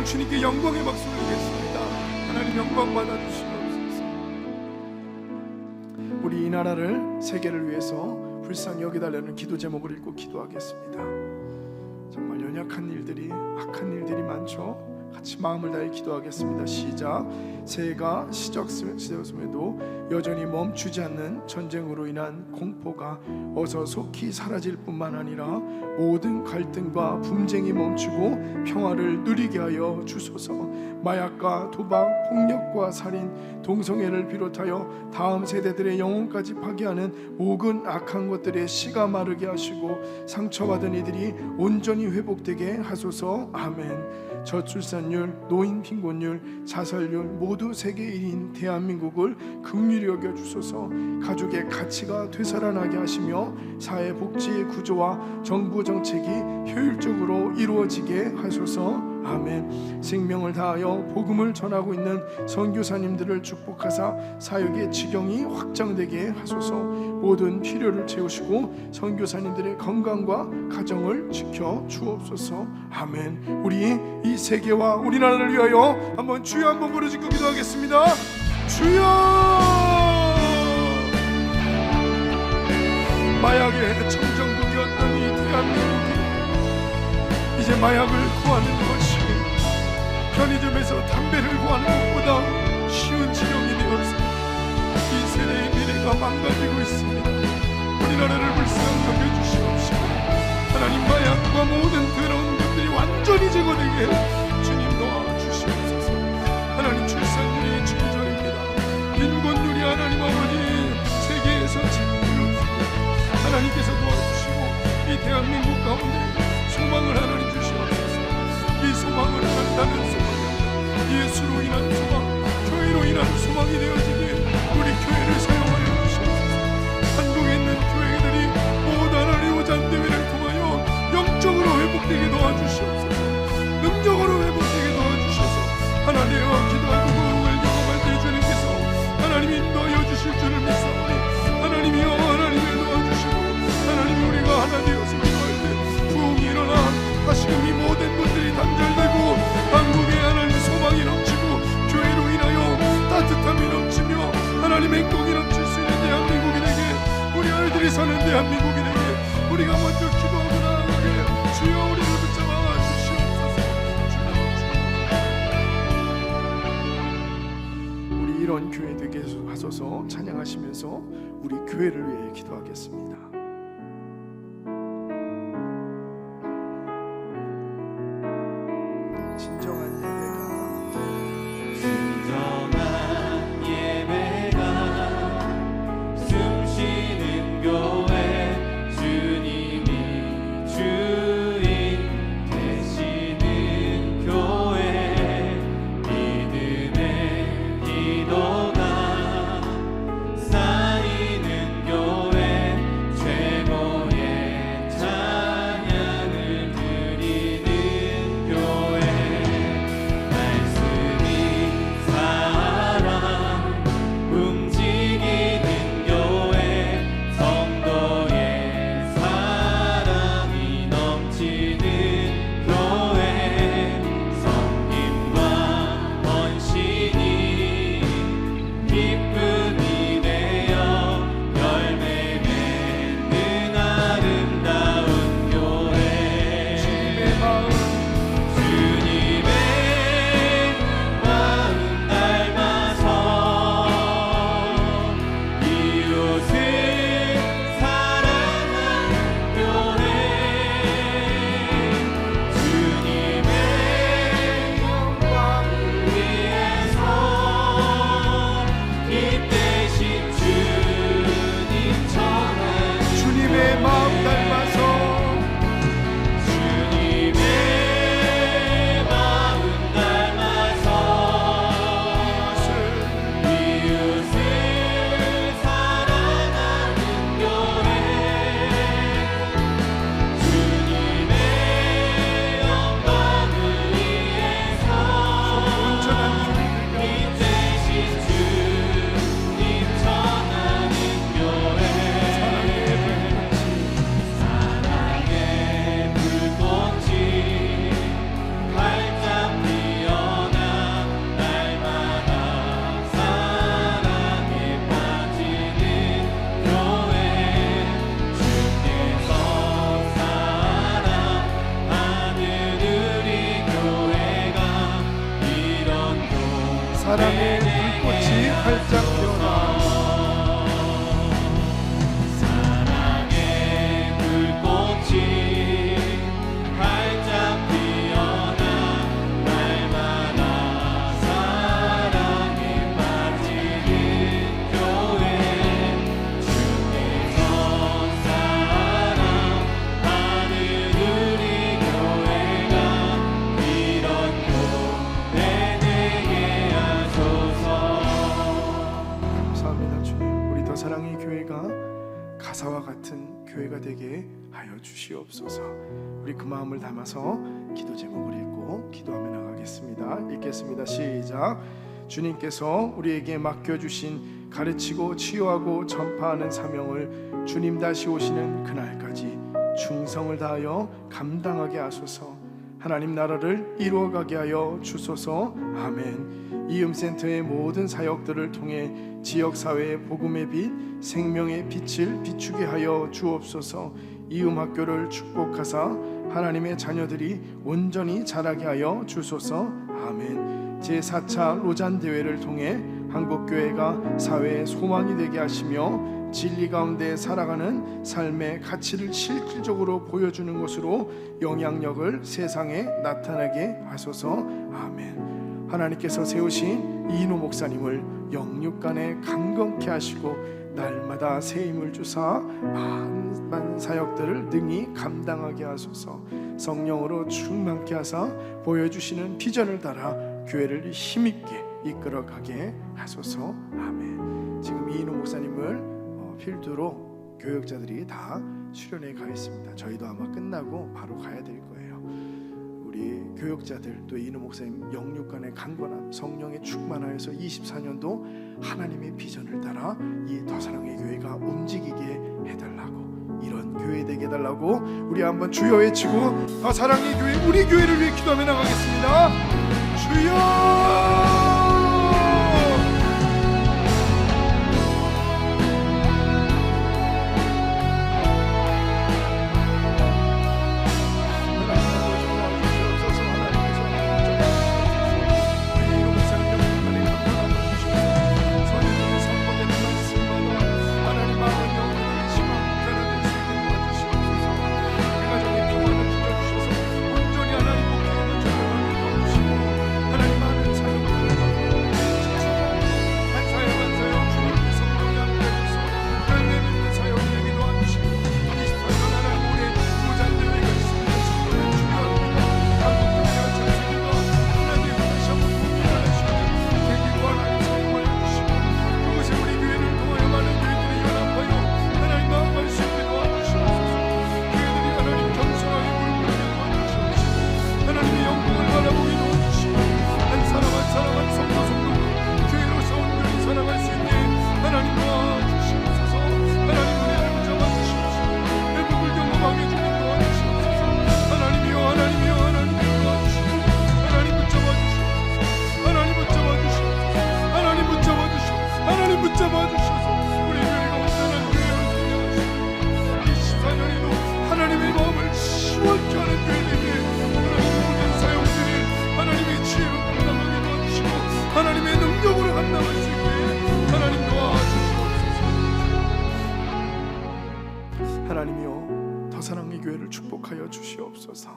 Speaker 2: 주님께 영광의 박수 드리겠습니다. 하나님 영광 받아주시옵소서. 우리 이 나라를 세계를 위해서 불쌍히 여기달라는 기도 제목을 읽고 기도하겠습니다. 정말 연약한 일들이, 악한 일들이 많죠. 같이 마음을 다해 기도하겠습니다. 시작. 새해가 시작되었음에도 여전히 멈추지 않는 전쟁으로 인한 공포가 어서 속히 사라질 뿐만 아니라 모든 갈등과 분쟁이 멈추고 평화를 누리게 하여 주소서. 마약과 도박, 폭력과 살인, 동성애를 비롯하여 다음 세대들의 영혼까지 파괴하는 모든 악한 것들의 씨가 마르게 하시고 상처받은 이들이 온전히 회복되게 하소서. 아멘. 저출산율, 노인 빈곤율, 자살률 모두 세계 1위인 대한민국을 긍휼히 여겨 주소서. 가족의 가치가 되살아나게 하시며 사회복지의 구조와 정부 정책이 효율적으로 이루어지게 하소서. 아멘. 생명을 다하여 복음을 전하고 있는 선교사님들을 축복하사 사역의 지경이 확장되게 하소서. 모든 필요를 채우시고 선교사님들의 건강과 가정을 지켜 주옵소서. 아멘. 우리 이 세계와 우리나라를 위하여 한번 주여 한번 부르짖고 기도하겠습니다. 주여! 마약의 청정국이었던 이 대한민국이 이제 마약을 구하는 것이 편의점에서 담배를 구하는 것보다 쉬운 지경이 되어서 이 세대의 미래가 망가지고 있습니다. 우리나라를 불쌍히 여겨주시옵시고 하나님, 마약과 모든 더러운 것들이 완전히 제거되게 주님 도와주시옵소서. 하나님, 출산율이 최저입니다. 빈곤율이 하나님 아버지 세계에서 제일 높습니다. 하나님께서 도와주시고 이 대한민국 가운데 소망을 하나님 주시옵소서. 이 소망을 한다는 소망이 예수로 인한 소망, 교회로 인한 소망이 되어지기에 우리 교회를 사용하여 주시옵소서. 한국에 있는 교회들이 모두 하나님 오잔대회를 통하여 영적으로 회복되게 도와주시옵소서. 능력으로 회복되게 도와주셔서 하나님과 기도하고 구원을 경험할 때 주님께서 하나님 인도하여 주실 줄을 믿사오니 하나님이여 하나님을 도와주시고 하나님이 우리가 하나 되어서 기도할 때 부흥이 일어나 다시금 이 모든 것들이 단절되고 한국에 하나님 소망이 넘치고 교회로 인하여 따뜻함이 넘치며 하나님 행복이 넘칠 수 있는 대한민국이 되게, 우리 아이들이 사는 대한민국이 되게 우리가 먼저 기도하고 나아가게 주여 우리를 붙잡아 주시옵소서. 우리 이런 교회 되게 하소서. 찬양하시면서 우리 교회를 위해 기도하겠습니다. 사랑의 교회가 가사와 같은 교회가 되게 하여 주시옵소서. 우리 그 마음을 담아서 기도 제목을 읽고 기도하며 나가겠습니다. 읽겠습니다. 시작. 주님께서 우리에게 맡겨주신 가르치고 치유하고 전파하는 사명을 주님 다시 오시는 그날까지 충성을 다하여 감당하게 하소서. 하나님 나라를 이루어가게 하여 주소서. 아멘. 이음센터의 모든 사역들을 통해 지역사회의 복음의 빛, 생명의 빛을 비추게 하여 주옵소서. 이음학교를 축복하사 하나님의 자녀들이 온전히 자라게 하여 주소서. 아멘. 제4차 로잔대회를 통해 한국교회가 사회의 소망이 되게 하시며 진리 가운데 살아가는 삶의 가치를 실질적으로 보여주는 것으로 영향력을 세상에 나타나게 하소서. 아멘. 하나님께서 세우신 이인호 목사님을 영육간에 강건케 하시고 날마다 새 힘을 주사 많은 사역들을 능히 감당하게 하소서. 성령으로 충만케 하사 보여주시는 비전을 따라 교회를 힘있게 이끌어가게 하소서. 아멘. 지금 이인호 목사님을 필두로 교역자들이 다 수련회에 가 있습니다. 저희도 아마 끝나고 바로 가야 될 거예요. 우리 교역자들 또 이인호 목사님 영육간의 강건함 성령의 충만하여서 24년도 하나님의 비전을 따라 이 더사랑의 교회가 움직이게 해달라고, 이런 교회 되게 해달라고 우리 한번 주여 외치고 더사랑의 교회, 우리 교회를 위해 기도하며 나가겠습니다. 주여. 하나님이여 더사랑의 교회를 축복하여 주시옵소서.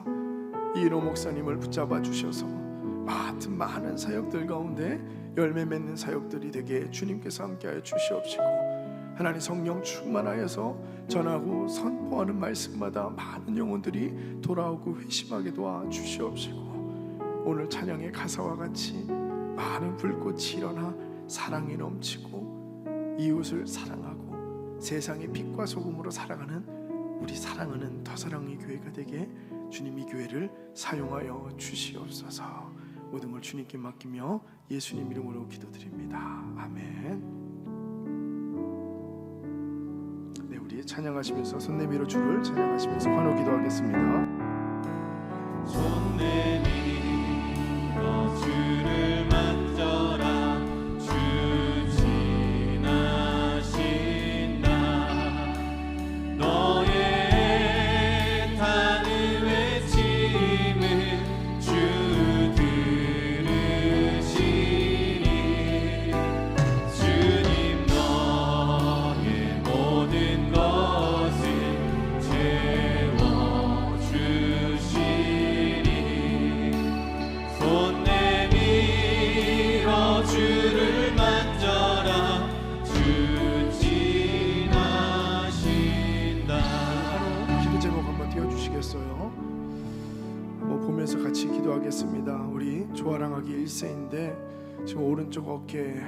Speaker 2: 이인호 목사님을 붙잡아 주셔서 많은 사역들 가운데 열매 맺는 사역들이 되게 주님께서 함께하여 주시옵시고, 하나님 성령 충만하여서 전하고 선포하는 말씀마다 많은 영혼들이 돌아오고 회심하게 도와 주시옵시고, 오늘 찬양의 가사와 같이 많은 불꽃이 일어나 사랑이 넘치고 이웃을 사랑하고 세상의 빛과 소금으로 살아가는 우리 사랑하는 더사랑의 교회가 되게 주님 이 교회를 사용하여 주시옵소서. 모든 걸 주님께 맡기며 예수님 이름으로 기도드립니다. 아멘. 네, 우리 찬양하시면서 손 내밀어 주를 찬양하시면서 환호 기도하겠습니다.
Speaker 1: 손 내밀어 주를 만져라. 주 지나신다. 너의 애타는 외침을 주 들으시니 주님 너의 모든 것을 채워주시니 손 내밀어 주를 만져라. 주 지나신다.
Speaker 2: 기도 제목 한번 띄워주시겠어요? 한번 보면서 같이 기도하겠습니다. 우리 조아랑하기 1세인데 지금 오른쪽 어깨에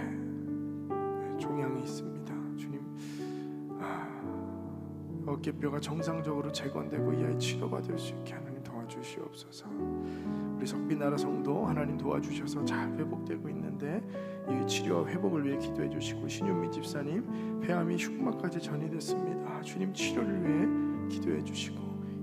Speaker 2: 종양이 있습니다. 주님 어깨뼈가 정상적으로 재건되고 이 아이 치료받을 수 있게 하나님 도와주시옵소서. 우리 석비나라 성도 하나님 도와주셔서 잘 회복되고 있는데 이 치료와 회복을 위해 기도해 주시고, 신윤미 집사님 폐암이 흉막까지 전이됐습니다. 주님 치료를 위해 기도해 주시고,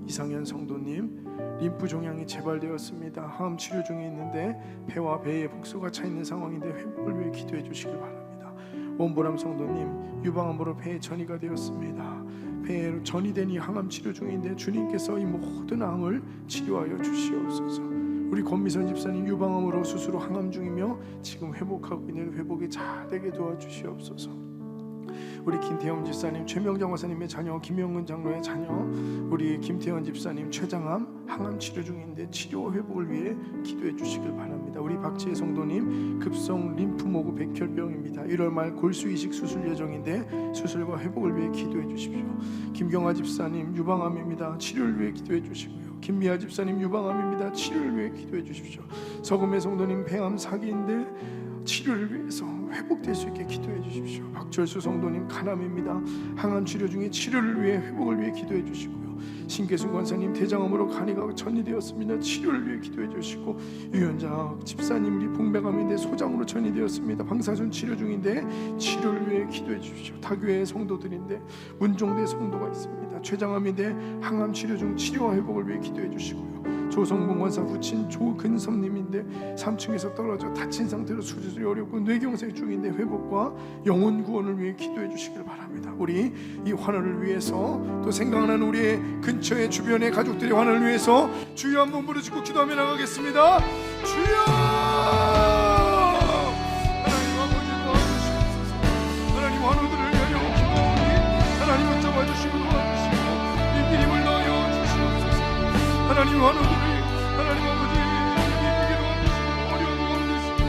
Speaker 2: 이상현 성도님 림프 종양이 재발되었습니다. 항암 치료 중에 있는데 폐와 배에 복수가 차 있는 상황인데 회복을 위해 기도해 주시길 바랍니다. 원보람 성도님 유방암으로 폐에 전이가 되었습니다. 폐에 전이된 이 항암 치료 중인데 주님께서 이 모든 암을 치료하여 주시옵소서. 우리 권미선 집사님 유방암으로 수술 후 항암 중이며 지금 회복하고 있는 회복이 잘 되게 도와주시옵소서. 우리 김태형 집사님, 최명정 원사님의 자녀, 김영근 장로의 자녀, 우리 김태현 집사님 췌장암 항암 치료 중인데 치료 회복을 위해 기도해 주시길 바랍니다. 우리 박지혜 성도님 급성 림프모구 백혈병입니다. 1월 말 골수 이식 수술 예정인데 수술과 회복을 위해 기도해 주십시오. 김경아 집사님 유방암입니다. 치료를 위해 기도해 주시고요. 김미아 집사님 유방암입니다. 치료를 위해 기도해 주십시오. 서금의 성도님 폐암 사기인데 치료를 위해서 회복될 수 있게 기도해 주십시오. 박철수 성도님 간암입니다. 항암 치료 중에 치료를 위해 회복을 위해 기도해 주시고요. 신계순 권사님 대장암으로 간이가 전이되었습니다. 치료를 위해 기도해 주시고, 유현장 집사님 우리 복맥암인데 소장으로 전이되었습니다. 방사선 치료 중인데 치료를 위해 기도해 주십시오. 타교회 성도들인데 문종대 성도가 있습니다. 췌장암인데 항암 치료 중 치료와 회복을 위해 기도해 주시고요. 조성봉 원사 부친 조근섭님인데 3층에서 떨어져 다친 상태로 수술이 어렵고 뇌경색 중인데 회복과 영혼 구원을 위해 기도해 주시길 바랍니다. 우리 이 환원을 위해서 또 생각나는 우리의 근처의 주변의 가족들의 환원을 위해서 주여 한번 부르짖고 기도하며 나가겠습니다. 주여! 하나님 아버지 도와주시옵소서. 하나님 환원들을 위하여 기도하오니 하나님 붙잡아주시고 도와주시고 일기림을 넣어 주시옵소서. 하나님 환원들을 하나님 아버지 이기게 도와주시고 어려운 가운데 있습니다.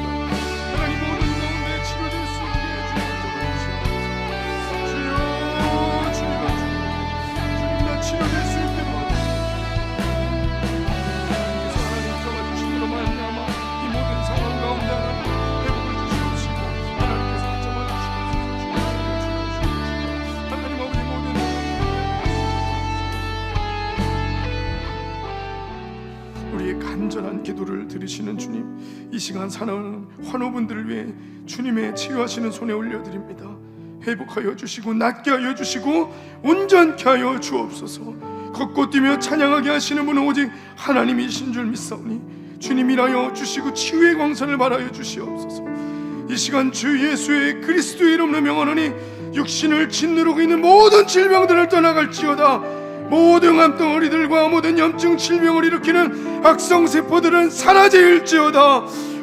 Speaker 2: 하나님 모든 가운데 치료될 수 있게 주여 주여 주님 나 치료될 수 있게 도와주시고 하나님께서 하나님 잡아주심으로 말미암아 이 모든 상황 가운데 하나님 회복을 주시옵시고 하나님께서 잡아주시옵소서. 하나님 아버지 모든 우리의 간절한 기도를 들으시는 주님, 이 시간 사나운 환우분들을 위해 주님의 치유하시는 손에 올려드립니다. 회복하여 주시고 낫게 하여 주시고 온전케 하여 주옵소서. 걷고 뛰며 찬양하게 하시는 분은 오직 하나님이신 줄 믿사오니 주님이라여 주시고 치유의 광선을 발하여 주시옵소서. 이 시간 주 예수의 그리스도의 이름으로 명하노니 육신을 짓누르고 있는 모든 질병들을 떠나갈지어다. 모든 암덩어리들과 모든 염증 질병을 일으키는 악성세포들은 사라질지어다.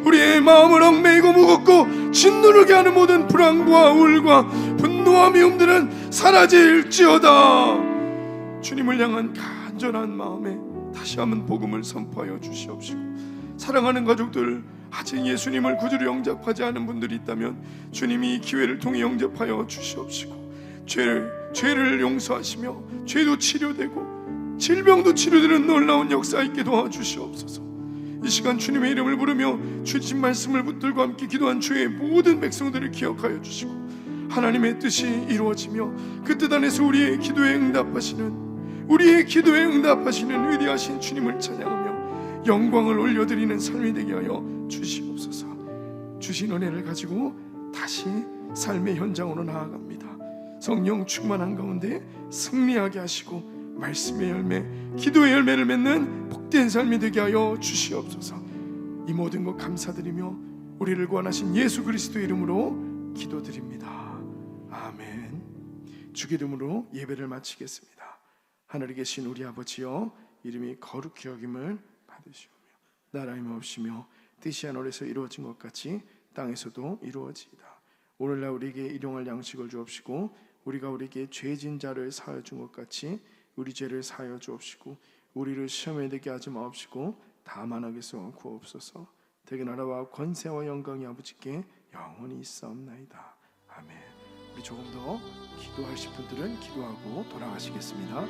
Speaker 2: 우리의 마음을 얽매이고 무겁고 짓누르게 하는 모든 불안과 우울과 분노와 미움들은 사라질지어다. 주님을 향한 간절한 마음에 다시 한번 복음을 선포하여 주시옵시고, 사랑하는 가족들 아직 예수님을 구주로 영접하지 않은 분들이 있다면 주님이 이 기회를 통해 영접하여 주시옵시고, 죄를 용서하시며 죄도 치료되고 질병도 치료되는 놀라운 역사 있게 도와주시옵소서. 이 시간 주님의 이름을 부르며 주신 말씀을 붙들고 함께 기도한 주의 모든 백성들을 기억하여 주시고 하나님의 뜻이 이루어지며 그 뜻 안에서 우리의 기도에 응답하시는 위대하신 주님을 찬양하며 영광을 올려드리는 삶이 되게 하여 주시옵소서. 주신 은혜를 가지고 다시 삶의 현장으로 나아갑니다. 성령 충만한 가운데 승리하게 하시고 말씀의 열매, 기도의 열매를 맺는 복된 삶이 되게 하여 주시옵소서. 이 모든 것 감사드리며 우리를 구원하신 예수 그리스도의 이름으로 기도드립니다. 아멘. 주의 이름으로 예배를 마치겠습니다. 하늘에 계신 우리 아버지여, 이름이 거룩히 여김을 받으시오며 나라의 마옵시며 뜻이 하늘에서 이루어진 것 같이 땅에서도 이루어지이다. 오늘날 우리에게 일용할 양식을 주옵시고 우리가 우리에게 죄진 자를 사하여 준 것 같이 우리 죄를 사하여 주옵시고 우리를 시험에 들게 하지 마옵시고 다만 악에서 구하옵소서. 대개 나라와 권세와 영광이 아버지께 영원히 있사옵나이다. 아멘. 우리 조금 더 기도하실 분들은 기도하고 돌아가시겠습니다.